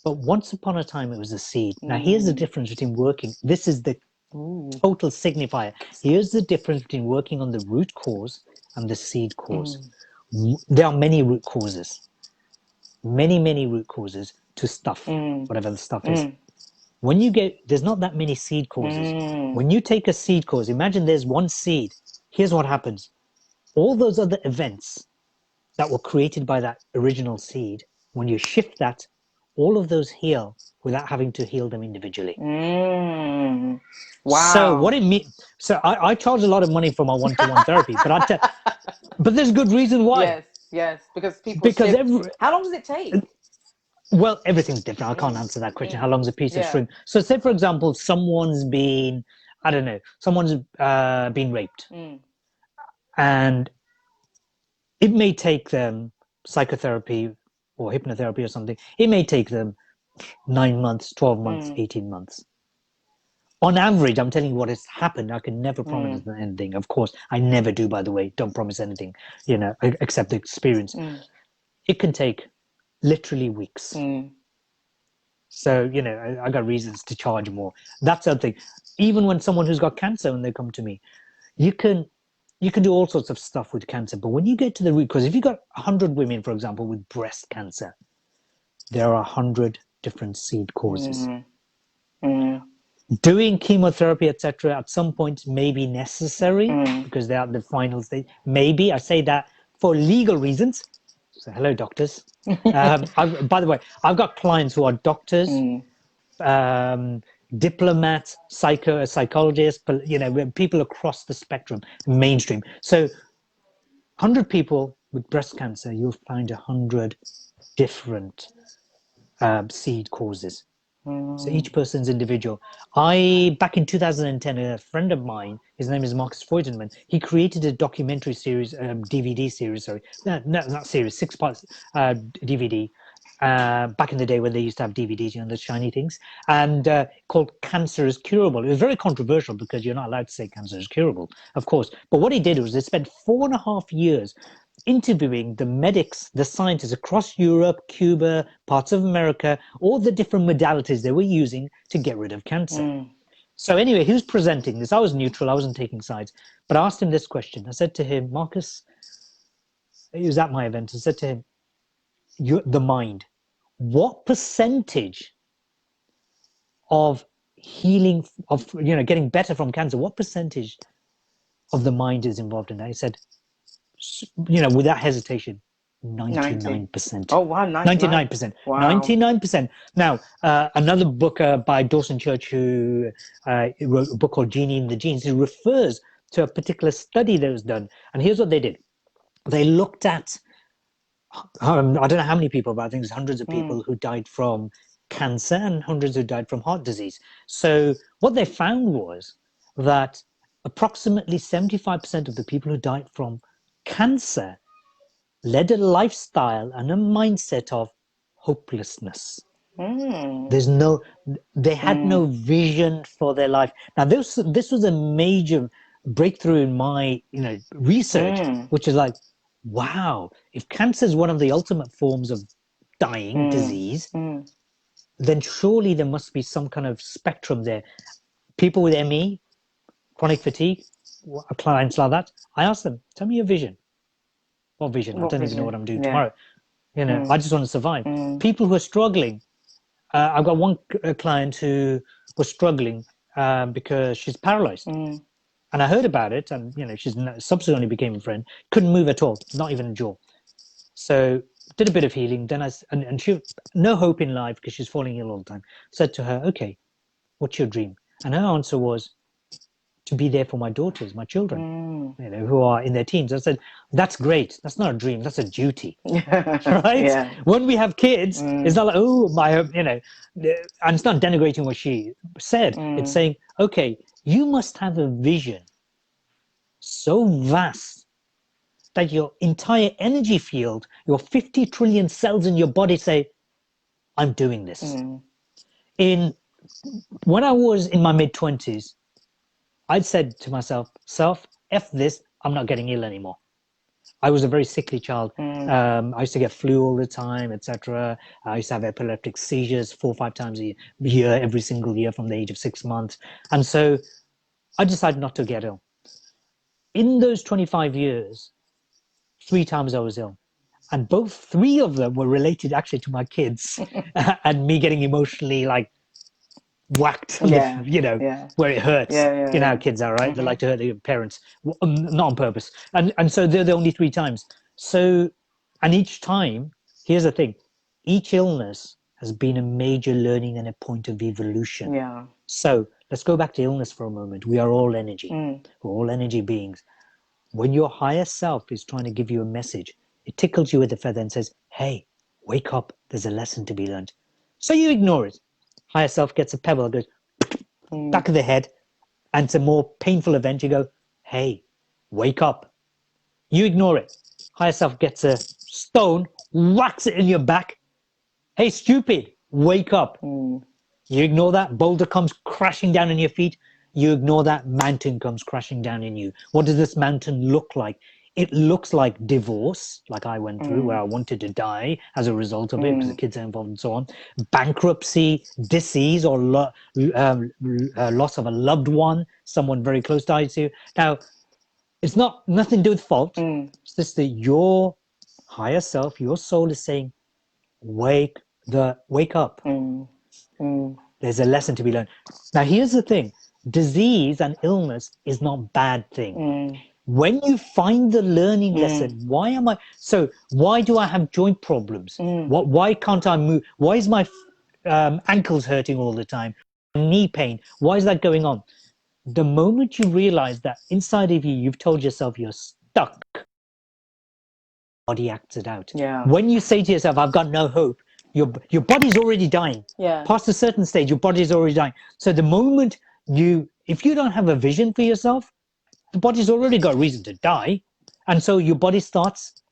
But once upon a time, it was a seed. Now, here's the difference between working. This is the total signifier. Here's the difference between working on the root cause and the seed cause. There are many root causes. Many root causes to stuff, whatever the stuff is. When you there's not that many seed causes. When you take a seed cause, imagine there's one seed. Here's what happens. All those other events that were created by that original seed, when you shift that, all of those heal without having to heal them individually. Wow. So what it means, so I charge a lot of money for my one-to-one therapy, but there's good reason why. Yes, because how long does it take? Well, everything's different. I can't answer that question. How long's a piece of string? So say, for example, someone's been raped. And it may take them psychotherapy or hypnotherapy or something. It may take them 9 months, 12 months, 18 months. On average, I'm telling you what has happened. I can never promise anything. Of course, I never do, by the way. Don't promise anything, except the experience. It can take literally weeks. So, I got reasons to charge more. That's the other thing. Even when someone who's got cancer, when they come to me, you can do all sorts of stuff with cancer. But when you get to the root, because if you've got 100 women, for example, with breast cancer, there are 100 different seed causes. Doing chemotherapy, etc., at some point may be necessary because they're at the final stage. Maybe, I say that for legal reasons. So, hello, doctors. By the way, I've got clients who are doctors, diplomats, psychologists, people across the spectrum, mainstream. So 100 people with breast cancer, you'll find 100 different seed causes. So each person's individual. Back in 2010, a friend of mine, his name is Marcus Freudenman, he created a documentary series, DVD series, sorry. No, not series, 6 parts DVD. Back in the day when they used to have DVDs, the shiny things, and called Cancer is Curable. It was very controversial because you're not allowed to say cancer is curable, of course. But what he did was they spent 4.5 years interviewing the medics, the scientists across Europe, Cuba, parts of America, all the different modalities they were using to get rid of cancer. So anyway, he was presenting this. I was neutral. I wasn't taking sides. But I asked him this question. I said to him, Marcus, he was at my event. I said to him, the mind, what percentage of healing, of getting better from cancer, what percentage of the mind is involved in that? He said, without hesitation, 99%. Oh wow, 99%. Wow. 99%. Now, another book by Dawson Church, who wrote a book called Genie in the Genes, he refers to a particular study that was done. And here's what they did. They looked at, I don't know how many people, but I think it's hundreds of people who died from cancer and hundreds who died from heart disease. So what they found was that approximately 75% of the people who died from cancer led a lifestyle and a mindset of hopelessness. Mm. They had no vision for their life. Now, this was a major breakthrough in my, research, which is like, wow, if cancer is one of the ultimate forms of dying disease, then surely there must be some kind of spectrum there. People with ME, chronic fatigue, clients like that, I ask them, tell me your vision. What vision? I don't even know what I'm doing tomorrow. I just want to survive. People who are struggling, I've got one client who was struggling because she's paralyzed. And I heard about it, and she's subsequently became a friend. Couldn't move at all, not even a jaw. So did a bit of healing. Then and she no hope in life because she's falling ill all the time. Said to her, "Okay, what's your dream?" And her answer was to be there for my daughters, my children, who are in their teens. I said, "That's great. That's not a dream. That's a duty, right?" Yeah. When we have kids, it's not like, "Oh, my," and it's not denigrating what she said. It's saying, "Okay, you must have a vision so vast that your entire energy field, your 50 trillion cells in your body say, I'm doing this." When I was in my mid-20s, I'd said to myself, F this, I'm not getting ill anymore. I was a very sickly child. I used to get flu all the time, etc. I used to have epileptic seizures 4 or 5 times a year, every single year from the age of 6 months. And so I decided not to get ill. In those 25 years, 3 times I was ill. And 3 of them were related actually to my kids and me getting emotionally like whacked, where it hurts. How kids are, right? They like to hurt their parents, not on purpose. And so they're the only 3 times. So, and each time, here's the thing, each illness has been a major learning and a point of evolution. Yeah. So let's go back to illness for a moment. We are all energy. We're all energy beings. When your higher self is trying to give you a message, it tickles you with a feather and says, hey, wake up, there's a lesson to be learned. So you ignore it. Higher self gets a pebble, goes back of the head, and it's a more painful event. You go, hey, wake up. You ignore it. Higher self gets a stone, whacks it in your back. Hey, stupid, wake up. You ignore that, boulder comes crashing down on your feet. You ignore that, mountain comes crashing down in you. What does this mountain look like? It looks like divorce, like I went through, where I wanted to die as a result of it because the kids are involved and so on. Bankruptcy, disease, or loss of a loved one, someone very close to you. Now, it's nothing to do with fault. It's just that your higher self, your soul is saying, wake up. There's a lesson to be learned. Now, here's the thing. Disease and illness is not a bad thing. When you find the learning lesson, why do I have joint problems? Why can't I move? Why is my ankles hurting all the time? Knee pain, why is that going on? The moment you realize that inside of you, you've told yourself you're stuck, body acts it out. Yeah. When you say to yourself, I've got no hope, your body's already dying. Yeah. Past a certain stage, your body's already dying. So the moment if you don't have a vision for yourself, the body's already got a reason to die. And so your body starts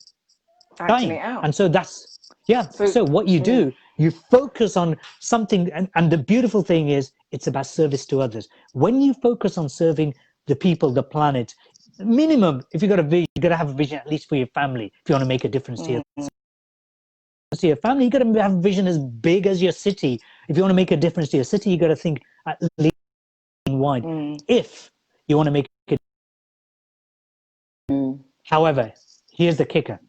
dying. And so that's, so what you do, you focus on something. And the beautiful thing is, it's about service to others. When you focus on serving the people, the planet, minimum, if you've got a vision, you've got to have a vision at least for your family. If you want to make a difference to your family, you've got to have a vision as big as your city. If you want to make a difference to your city, you've got to think at least wide. If you want to make it. However, here's the kicker.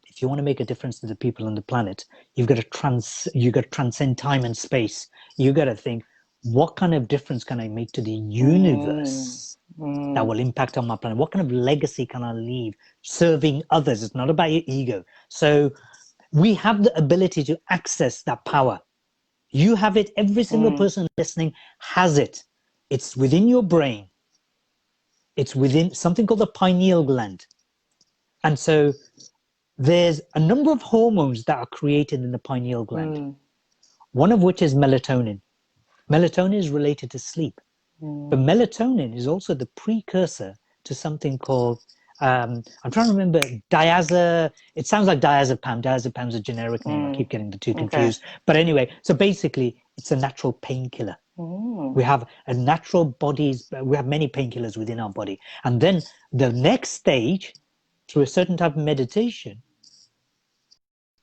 If you want to make a difference to the people on the planet, you've got to transcend time and space. You've got to think, what kind of difference can I make to the universe that will impact on my planet? What kind of legacy can I leave serving others? It's not about your ego. So we have the ability to access that power. You have it. Every single person listening has it. It's within your brain. It's within something called the pineal gland. And so there's a number of hormones that are created in the pineal gland, one of which is melatonin. Melatonin is related to sleep. But melatonin is also the precursor to something called I'm trying to remember it sounds like diazepam's a generic name. I keep getting the two confused, but anyway, so basically it's a natural painkiller. We have a natural bodies, we have many painkillers within our body, and then the next stage, through a certain type of meditation,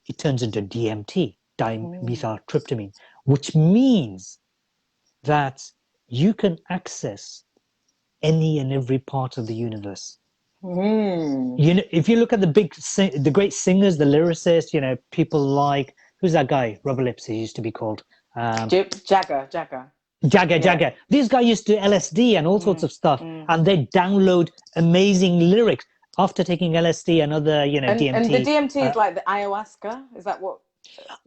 it turns into DMT, dimethyltryptamine, which means that you can access any and every part of the universe. You know, if you look at the great singers, the lyricists, you know, people like, who's that guy? Rubber Lips, he used to be called. Jagger. These guys used to do LSD and all sorts of stuff, and they download amazing lyrics after taking LSD and other, you know, DMT. And the DMT is like the ayahuasca. Is that what?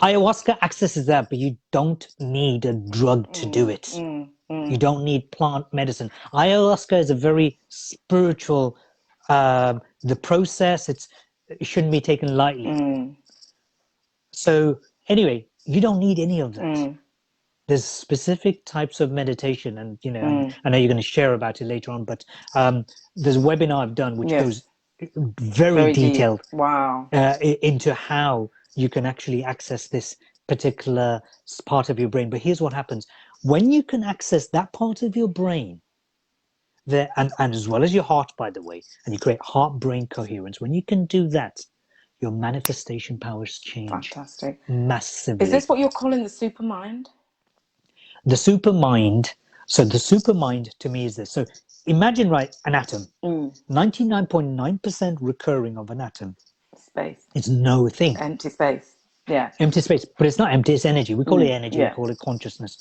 Ayahuasca accesses that, but you don't need a drug to do it. You don't need plant medicine. Ayahuasca is a very spiritual. The process, it shouldn't be taken lightly. So anyway, you don't need any of that. There's specific types of meditation, and you know, and I know you're going to share about it later on, but there's a webinar I've done which goes very detailed into how you can actually access this particular part of your brain. But here's what happens when you can access that part of your brain there, and as well as your heart, by the way, and you create heart-brain coherence. When you can do that, your manifestation powers change. Fantastic. Massively. Is this what you're calling the supermind? The supermind. So the supermind to me is this. So imagine, right, an atom. 99.9% recurring of an atom. Space. It's no thing. Empty space. Yeah. Empty space. But it's not empty, it's energy. We call it energy, we call it consciousness.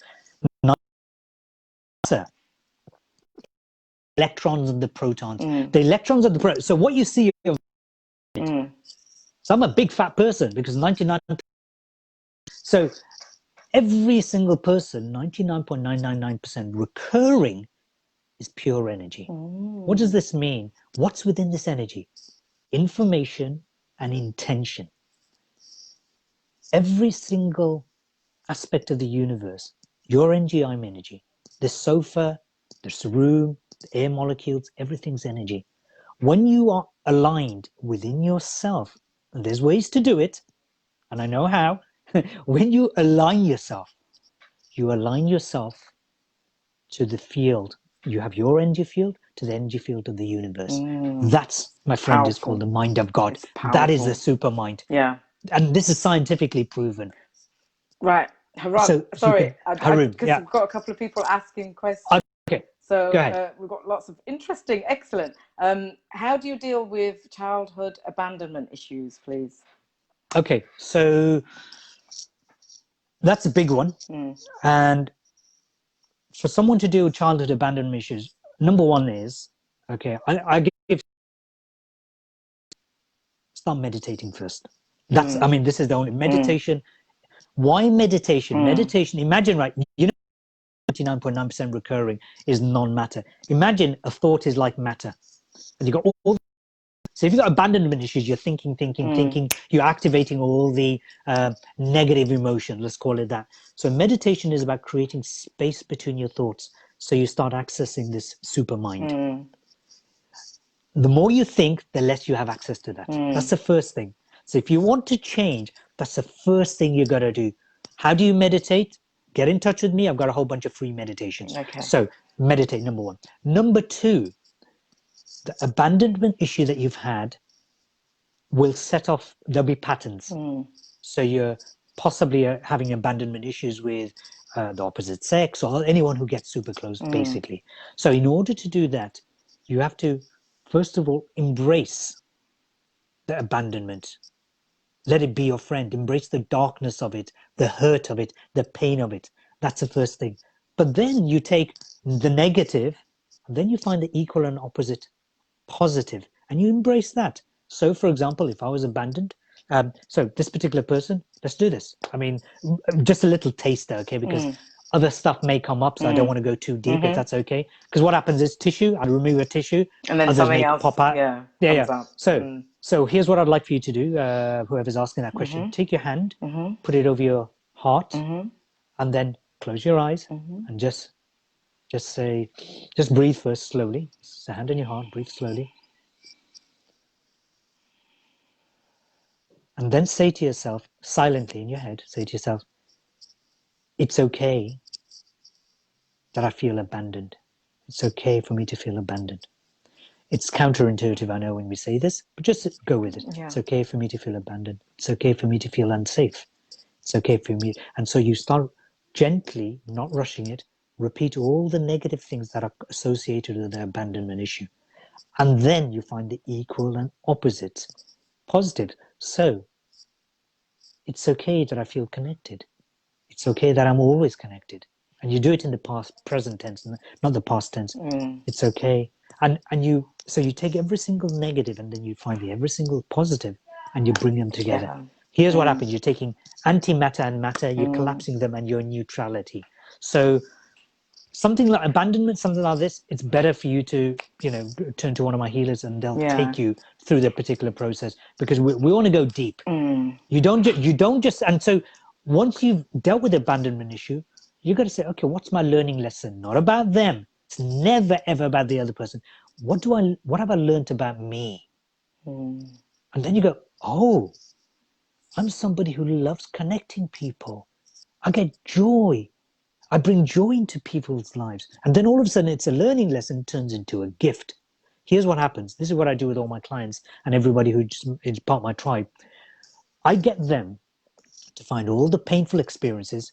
Electrons and the protons. The electrons of the protons. So what you see, so I'm a big fat person because 99. So every single person, 99.999% recurring is pure energy. What does this mean? What's within this energy? Information and intention. Every single aspect of the universe, your energy, I'm energy. This sofa, this room, the air molecules, everything's energy. When you are aligned within yourself, and there's ways to do it, and I know how, when you align yourself to the field. You have your energy field to the energy field of the universe. That's, my friend, is called the mind of God. That is the super mind. Yeah. And this is scientifically proven. Right. Harun, sorry. Harun, because we've got a couple of people asking questions. Okay. So go ahead. We've got lots of interesting, excellent. How do you deal with childhood abandonment issues, please? Okay, so that's a big one. And for someone to deal with childhood abandonment issues, number one is, okay, I give, start meditating first. That's, I mean, this is the only meditation. Why meditation? Meditation, imagine, right, you know, 99.9% recurring is non-matter. Imagine a thought is like matter. And you got all so if you've got abandonment issues, you're thinking, you're activating all the negative emotion, let's call it that. So meditation is about creating space between your thoughts. So you start accessing this super mind. The more you think, the less you have access to that. That's the first thing. So if you want to change, that's the first thing you got to do. How do you meditate? Get in touch with me. I've got a whole bunch of free meditations. Okay. So meditate, number one. Number two, the abandonment issue that you've had will set off, there'll be patterns. So you're possibly having abandonment issues with the opposite sex or anyone who gets super close, basically. So in order to do that, you have to, first of all, embrace the abandonment. Let it be your friend. Embrace the darkness of it, the hurt of it, the pain of it. That's the first thing. But then you take the negative, and then you find the equal and opposite positive, and you embrace that. So for example, if I was abandoned, so this particular person, let's do this. I mean, just a little taster, okay, because other stuff may come up, so I don't want to go too deep, if that's okay. Because what happens is tissue, I remove a tissue, and then others something may else pop out. comes out. So here's what I'd like for you to do, whoever's asking that question. Take your hand, put it over your heart, and then close your eyes and just say, just breathe first slowly. So hand on your heart, breathe slowly. And then say to yourself, silently in your head, say to yourself, it's okay that I feel abandoned. It's okay for me to feel abandoned. It's counterintuitive, I know, when we say this, but just go with it. Yeah. It's okay for me to feel abandoned. It's okay for me to feel unsafe. It's okay for me. And so you start gently, not rushing it, repeat all the negative things that are associated with the abandonment issue. And then you find the equal and opposite positive. So it's okay that I feel connected. It's okay that I'm always connected. And you do it in the past, present tense, not the past tense. It's okay. And you, so you take every single negative and then you find every single positive and you bring them together. Here's what happens. You're taking antimatter and matter, you're collapsing them, and you're in neutrality. So something like abandonment, something like this, it's better for you to, you know, turn to one of my healers and they'll take you through the particular process, because we want to go deep. You don't just, and so once you've dealt with the abandonment issue, you got to say, okay, what's my learning lesson? Not about them. It's never ever about the other person. What have I learned about me? And then you go, oh, I'm somebody who loves connecting people. I get joy. I bring joy into people's lives. And then all of a sudden it's a learning lesson, turns into a gift. Here's what happens. This is what I do with all my clients and everybody who is part of my tribe. I get them to find all the painful experiences,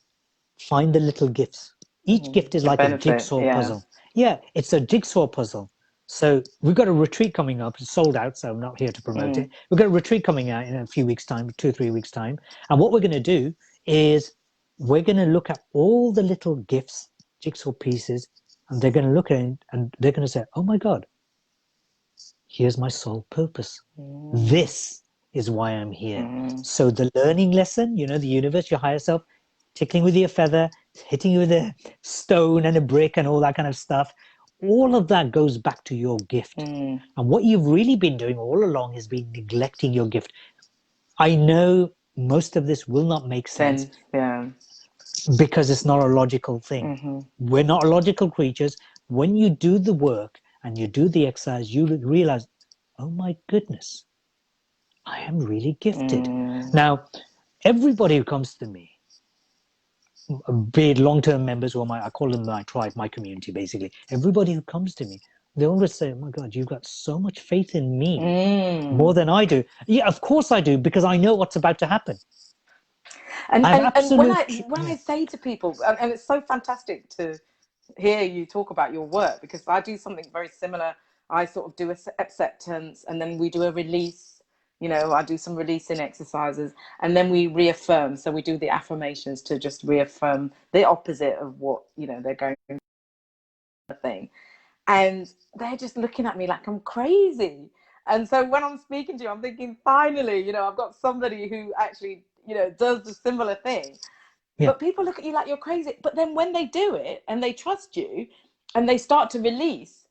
find the little gifts. Each gift is like a jigsaw puzzle. Yeah, it's a jigsaw puzzle. So we've got a retreat coming up. It's sold out, so I'm not here to promote it. We've got a retreat coming out in a few weeks' time, 2 or 3 weeks' time. And what we're going to do is we're going to look at all the little gifts, jigsaw pieces, and they're going to look at it and they're going to say, oh my God, here's my sole purpose. This is why I'm here. So the learning lesson, you know, the universe, your higher self, tickling with your feather, hitting you with a stone and a brick and all that kind of stuff. All of that goes back to your gift. And what you've really been doing all along is been neglecting your gift. I know most of this will not make sense. Because it's not a logical thing. We're not logical creatures. When you do the work and you do the exercise, you realize, oh my goodness, I am really gifted. Now, everybody who comes to me, be it long-term members or I call them my tribe, my community, basically. Everybody who comes to me, they always say, oh my God, you've got so much faith in me, more than I do. Yeah, of course I do, because I know what's about to happen. And when I say to people, and it's so fantastic to hear you talk about your work, because I do something very similar. I sort of do acceptance, and then we do a release. You know, I do some releasing exercises, and then we reaffirm. So we do the affirmations to just reaffirm the opposite of what, you know, they're going through. Thing. And they're just looking at me like I'm crazy. And so when I'm speaking to you, I'm thinking, finally, you know, I've got somebody who actually, you know, does the similar thing. But people look at you like you're crazy. But then when they do it and they trust you and they start to release,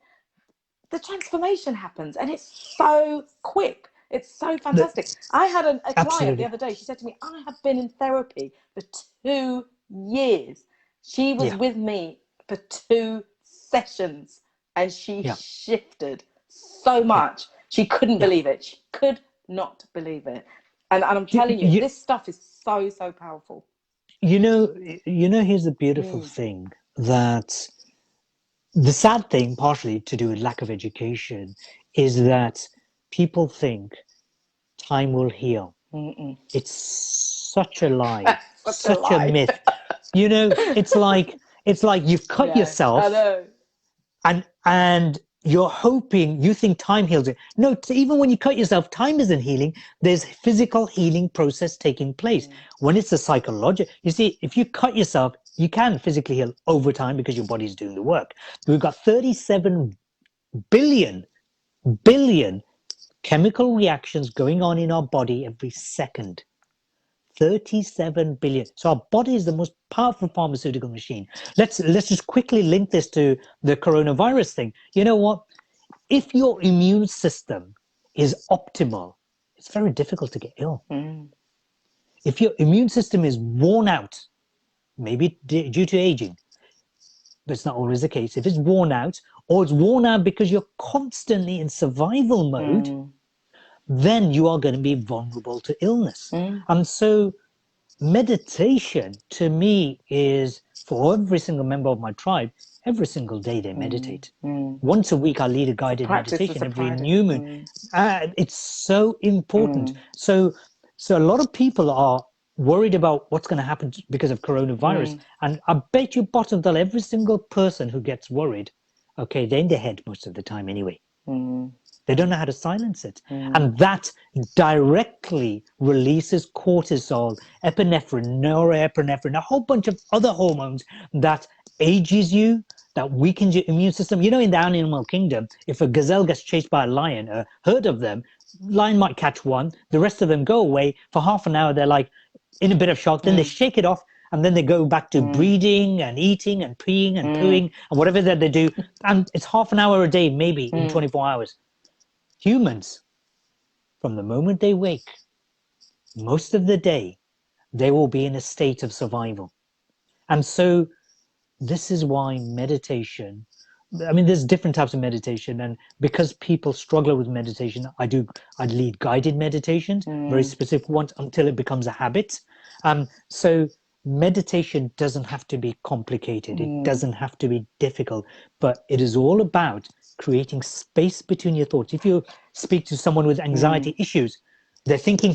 the transformation happens, and it's so quick. It's so fantastic. I had a client the other day. She said to me, I have been in therapy for 2 years. She was with me for 2 sessions, and she shifted so much. She couldn't believe it. She could not believe it. And I'm telling you, this stuff is so, so powerful. You know, here's the beautiful thing, that the sad thing, partially to do with lack of education, is that people think time will heal. It's such a lie, such a myth. You know, it's like you've cut yourself, and you're hoping, you think time heals it. No, even when you cut yourself, time isn't healing. There's physical healing process taking place. When it's a psychological, you see, if you cut yourself, you can physically heal over time because your body's doing the work. We've got 37 billion chemical reactions going on in our body every second. 37 billion. So our body is the most powerful pharmaceutical machine. Let's just quickly link this to the coronavirus thing. You know what? If your immune system is optimal, it's very difficult to get ill. If your immune system is worn out, maybe due to aging, but it's not always the case. If it's worn out, or it's worn out because you're constantly in survival mode, then you are going to be vulnerable to illness. And so meditation to me is, for every single member of my tribe, every single day they meditate. Once a week I lead a guided meditation every new moon. It's so important. So a lot of people are worried about what's going to happen because of coronavirus, and I bet you bottom dollar every single person who gets worried, okay, they're in their head most of the time anyway. They don't know how to silence it. And that directly releases cortisol, epinephrine, norepinephrine, a whole bunch of other hormones that ages you, that weakens your immune system. You know, in the animal kingdom, if a gazelle gets chased by a lion, a herd of them, lion might catch one, the rest of them go away. For half an hour, they're like in a bit of shock, then they shake it off, and then they go back to breeding and eating and peeing and pooing and whatever that they do. And it's half an hour a day, maybe in 24 hours. Humans, from the moment they wake, most of the day, they will be in a state of survival. And so this is why meditation, I mean, there's different types of meditation, and because people struggle with meditation, I lead guided meditations, very specific ones, until it becomes a habit. So meditation doesn't have to be complicated. It doesn't have to be difficult, but it is all about creating space between your thoughts. If you speak to someone with anxiety issues, they're thinking,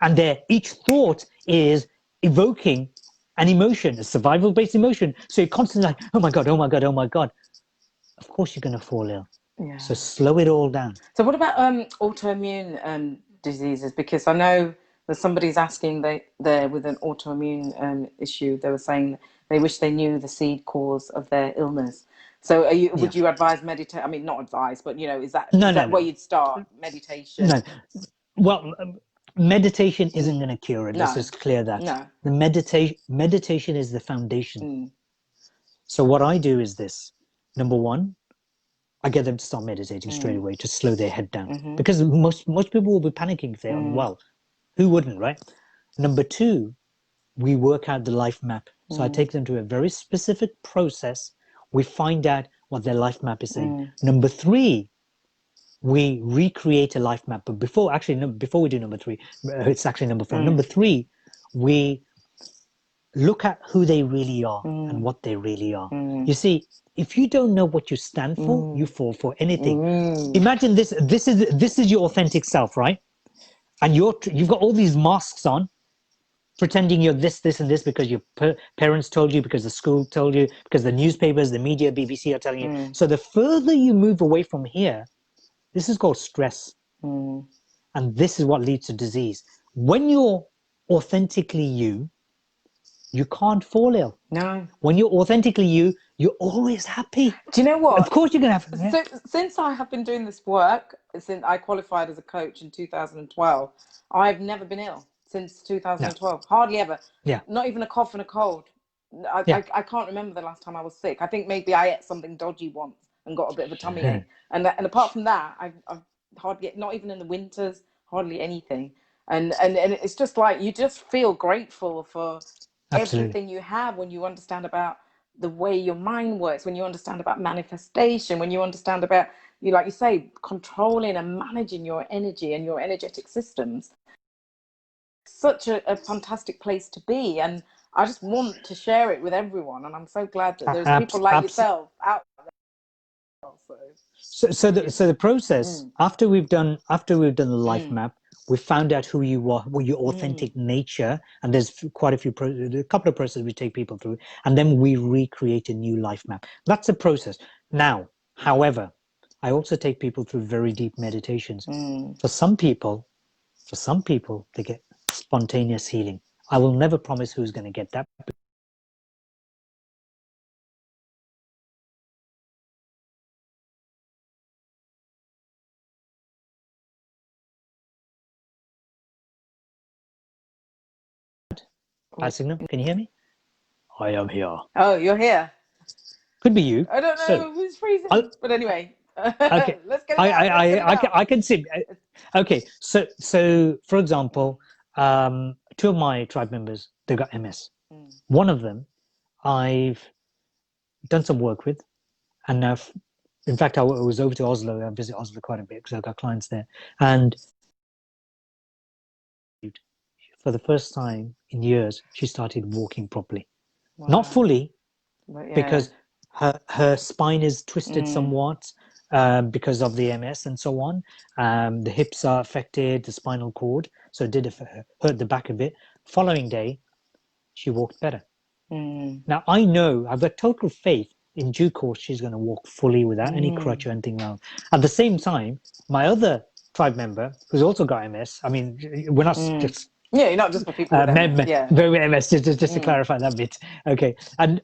and each thought is evoking an emotion, a survival-based emotion. So you're constantly like, oh my God, oh my God, oh my God. Of course you're going to fall ill. Yeah. So slow it all down. So what about autoimmune diseases? Because I know that somebody's asking, they're with an autoimmune issue, they were saying they wish they knew the seed cause of their illness. So would you advise meditate? I mean, not advise, but, you know, is that where you'd start meditation? No. Well, meditation isn't going to cure it. Let's just clear that. No. The meditation is the foundation. So what I do is this. Number one, I get them to start meditating straight away to slow their head down. Because most people will be panicking if they're unwell. Who wouldn't, right? Number two, we work out the life map. So I take them to a very specific process. We find out what their life map is saying. Number three, we recreate a life map. But before we do number three, it's actually number four. Number three, we look at who they really are and what they really are. You see, if you don't know what you stand for, you fall for anything. Imagine this is your authentic self, right? And you've got all these masks on, pretending you're this, and this because your parents told you, because the school told you, because the newspapers, the media, BBC are telling you. So the further you move away from here, this is called stress. And this is what leads to disease. When you're authentically you can't fall ill. No. When you're authentically you're always happy. Do you know what? Of course you're going to have... Yeah. So, since I have been doing this work, since I qualified as a coach in 2012, I've never been ill since 2012. No. Hardly ever. Yeah. Not even a cough and a cold. I can't remember the last time I was sick. I think maybe I ate something dodgy once and got a bit of a tummy ache. And apart from that, I've hardly, not even in the winters, hardly anything. And it's just like, you just feel grateful for everything you have when you understand about the way your mind works, when you understand about manifestation, when you understand about, like you say, controlling and managing your energy and your energetic systems. Such a fantastic place to be, and I just want to share it with everyone, and I'm so glad that there's people like yourself out there. So the process, after we've done the life map, we found out who you are, what your authentic nature, and there's quite a couple of processes we take people through, and then we recreate a new life map. That's a process. Now, however, I also take people through very deep meditations. For some people, they get spontaneous healing. I will never promise who's going to get that. Signal. Can you hear me? I am here. Oh, you're here. Could be you. I don't know who's freezing. But anyway, okay. Let's get it out. I can see. Okay, so for example, two of my tribe members, they got MS. One of them, I've done some work with, and now in fact, I was over to Oslo. I visit Oslo quite a bit because I've got clients there. And for the first time in years, she started walking properly. Wow. Not fully, But yeah. because her spine is twisted somewhat because of the MS and so on. The hips are affected, the spinal cord, so it did hurt the back a bit. Following day, she walked better. Now, I know, I've got total faith in due course she's going to walk fully without any crutch or anything else. At the same time, my other tribe member, who's also got MS, I mean, we're not just... Yeah, you're not just for people with MS. Yeah. MS, just to clarify that bit. Okay. And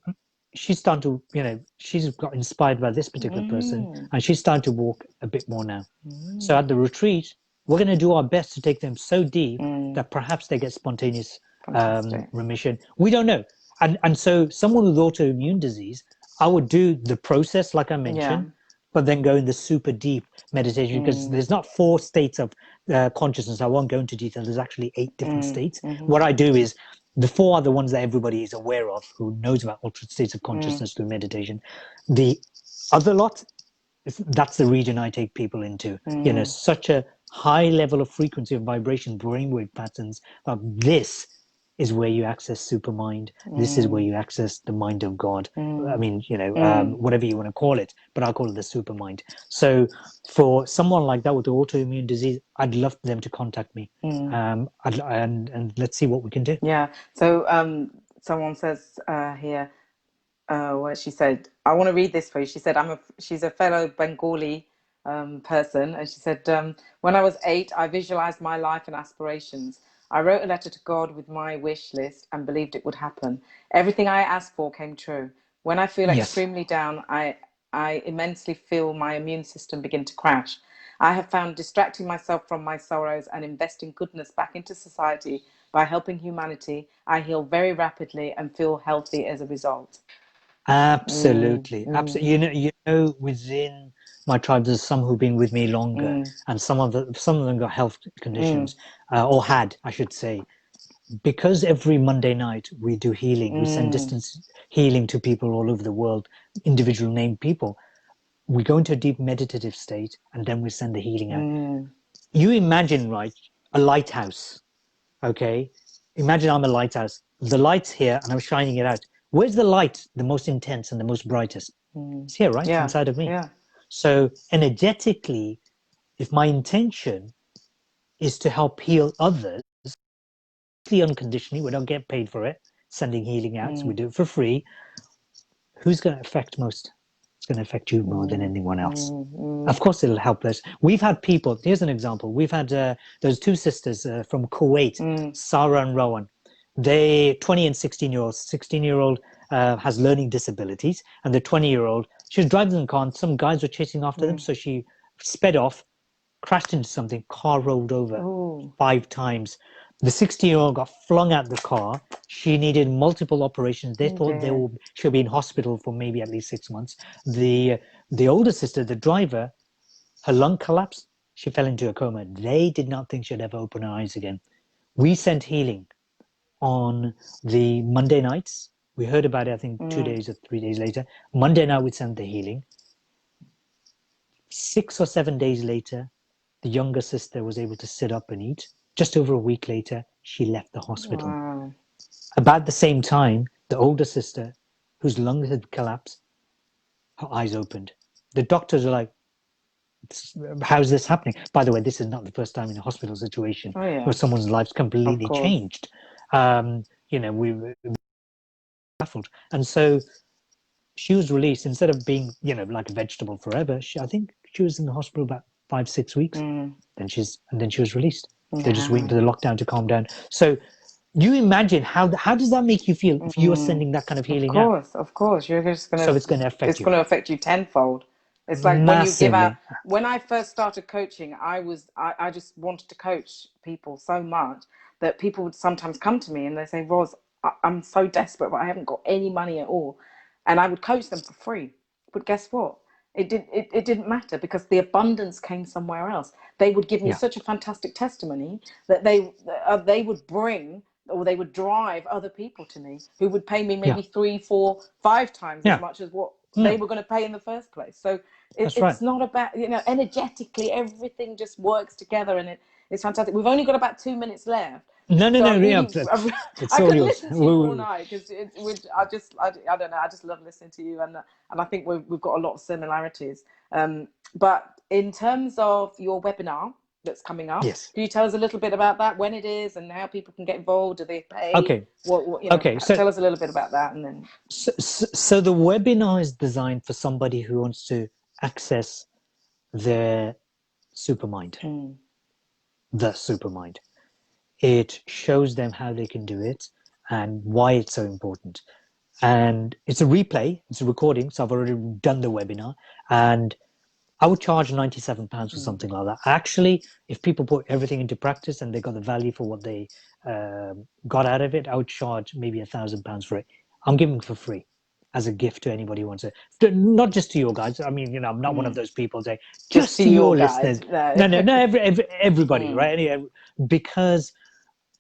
she's starting to, you know, she's got inspired by this particular person, and she's starting to walk a bit more now. So at the retreat, we're going to do our best to take them so deep that perhaps they get spontaneous remission. We don't know. And so someone with autoimmune disease, I would do the process like I mentioned, but then go in the super deep meditation, because there's not 4 states of consciousness. I won't go into detail. There's actually 8 different states. What I do is, the 4 are the ones that everybody is aware of, who knows about altered states of consciousness through meditation. The other lot, that's the region I take people into. You know, such a high level of frequency of vibration, brainwave patterns. This is where you access supermind. This is where you access the mind of God. I mean, you know, whatever you want to call it, but I'll call it the supermind. So for someone like that with autoimmune disease, I'd love them to contact me. And let's see what we can do. Yeah. So someone says here, what she said, I want to read this for you. She said, she's a fellow Bengali person. And she said, when I was 8, I visualized my life and aspirations. I wrote a letter to God with my wish list and believed it would happen. Everything I asked for came true. When I feel extremely down, I immensely feel my immune system begin to crash. I have found distracting myself from my sorrows and investing goodness back into society by helping humanity, I heal very rapidly and feel healthy as a result. Absolutely. Absolutely. You know, within my tribe, there's some who've been with me longer, and some of them got health conditions, or had, I should say. Because every Monday night we do healing, we send distance healing to people all over the world, individual named people. We go into a deep meditative state, and then we send the healing out. You imagine, right, a lighthouse, okay? Imagine I'm a lighthouse. The light's here, and I'm shining it out. Where's the light the most intense and the most brightest? It's here, right? Inside of me. Yeah. So energetically, if my intention is to help heal others, unconditionally, we don't get paid for it, sending healing out, so we do it for free. Who's going to affect most? It's going to affect you more than anyone else. Of course, it'll help us. We've had people, here's an example. We've had those 2 sisters from Kuwait, Sarah and Rowan. They 20 and 16-year-olds. 16-year-old has learning disabilities, and the 20-year-old, she was driving the car, and some guys were chasing after them, so she sped off, crashed into something, car rolled over 5 times. The 60-year-old got flung out the car. She needed multiple operations. They thought she'll be in hospital for maybe at least 6 months. The older sister, the driver, her lung collapsed. She fell into a coma. They did not think she'd ever open her eyes again. We sent healing on the Monday nights. We heard about it, I think, 2 days or 3 days later. Monday night, we sent the healing. 6 or 7 days later, the younger sister was able to sit up and eat. Just over a week later, she left the hospital. Wow. About the same time, the older sister, whose lungs had collapsed, her eyes opened. The doctors were like, how's this happening? By the way, this is not the first time in a hospital situation where someone's life's completely changed. You know, we were baffled. And so she was released. Instead of being, you know, like a vegetable forever, I think she was in the hospital about 5-6 weeks. Then she was released. They're just waiting for the lockdown to calm down. So you imagine how does that make you feel if you are sending that kind of healing out? Of course. You're just going to... So it's going to affect you. It's going to affect you tenfold. It's like when you give out... When I first started coaching, I just wanted to coach people so much that people would sometimes come to me and they say, Roz, I'm so desperate, but I haven't got any money at all. And I would coach them for free. But guess what? It didn't matter, because the abundance came somewhere else. They would give me such a fantastic testimony that they would bring, or they would drive other people to me who would pay me maybe 3, 4, 5 times as much as what they were going to pay in the first place. So it's not about, energetically, everything just works together, and it's fantastic. We've only got about 2 minutes left. No, I could listen to you all night, because I don't know, I just love listening to you, and I think we've got a lot of similarities. But in terms of your webinar that's coming up, yes, can you tell us a little bit about that, when it is, and how people can get involved? Do they pay? Okay. So tell us a little bit about that, and then. So the webinar is designed for somebody who wants to access their supermind, the supermind. It shows them how they can do it and why it's so important. And it's a replay, it's a recording. So I've already done the webinar, and I would charge £97 or something like that. Actually, if people put everything into practice and they got the value for what they got out of it, I would charge maybe £1,000 for it. I'm giving it for free as a gift to anybody who wants it. Not just to your guys. I mean, I'm not one of those people saying just to your listeners. No, everybody, right? Because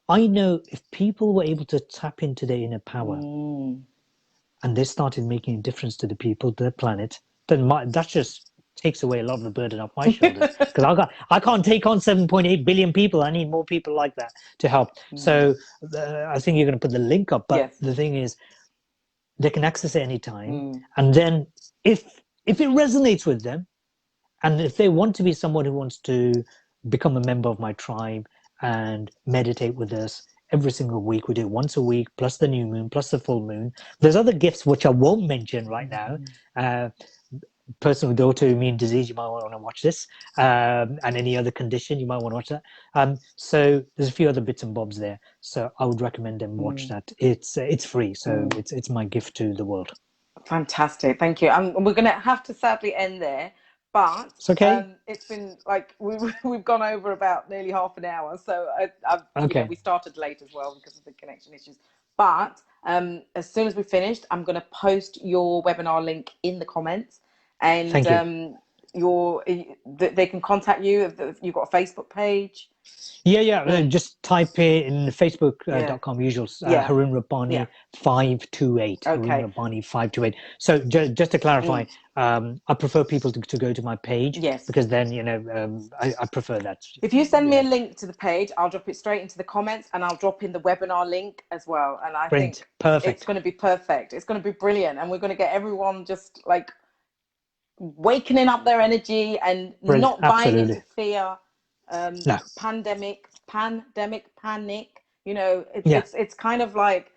I know if people were able to tap into their inner power and they started making a difference to the people, the planet, then that just takes away a lot of the burden off my shoulders, because I can't take on 7.8 billion people. I need more people like that to help. So I think you're going to put the link up, but the thing is, they can access it anytime. And then if it resonates with them, and if they want to be someone who wants to become a member of my tribe and meditate with us every single week, we do it once a week, plus the new moon, plus the full moon. There's other gifts which I won't mention right now. Person with autoimmune disease, you might want to watch this, and any other condition, you might want to watch that. So there's a few other bits and bobs there. So I would recommend them watch that. It's free, so it's my gift to the world. Fantastic, thank you. We're going to have to sadly end there, but it's okay. It's been like we've gone over about nearly half an hour. So we started late as well because of the connection issues. But as soon as we finished, I'm going to post your webinar link in the comments. And they can contact you if you've got a Facebook page. Just type it in facebook.com usual Harun Rabbani 528. Harun Rabbani 528. So just to clarify, I prefer people to go to my page, because then I prefer that. If you send me a link to the page, I'll drop it straight into the comments, and I'll drop in the webinar link as well. And I think it's going to be perfect. It's going to be brilliant, and we're going to get everyone just like wakening up their energy and not buying into fear. Pandemic, panic. It's kind of like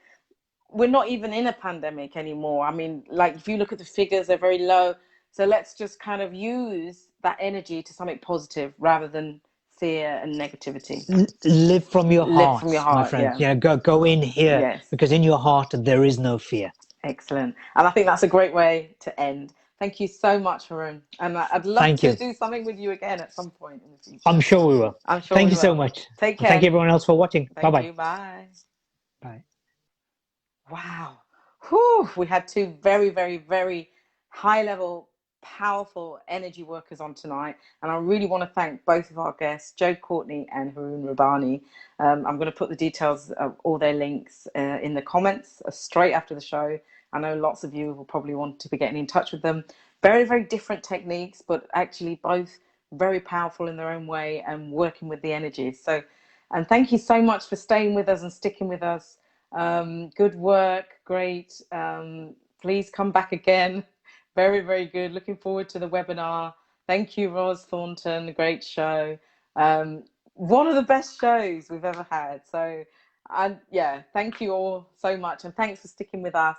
we're not even in a pandemic anymore. I mean, like if you look at the figures, they're very low. So let's just kind of use that energy to something positive rather than fear and negativity. Live from your heart, my friend. Go in here, because in your heart there is no fear. Excellent. And I think that's a great way to end. Thank you so much, Harun. And I'd love to do something with you again at some point in the future. I'm sure we will. Thank you so much. Take care. Thank you everyone else for watching. Bye-bye. Bye. Wow. Whew. We had two very, very, very high-level, powerful energy workers on tonight. And I really want to thank both of our guests, Courtney and Harun Rabbani. I'm going to put the details of all their links in the comments straight after the show. I know lots of you will probably want to be getting in touch with them. Very, very different techniques, but actually both very powerful in their own way and working with the energies. So, and thank you so much for staying with us and sticking with us. Good work. Great. Please come back again. Very, very good. Looking forward to the webinar. Thank you, Roz Thornton. Great show. One of the best shows we've ever had. So, thank you all so much. And thanks for sticking with us.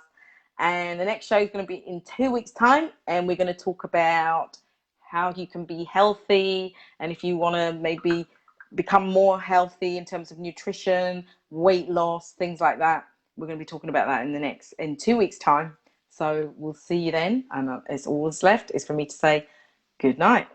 And the next show is going to be in 2 weeks' time. And we're going to talk about how you can be healthy. And if you want to maybe become more healthy in terms of nutrition, weight loss, things like that. We're going to be talking about that in 2 weeks' time. So we'll see you then. And all that's left is for me to say good night.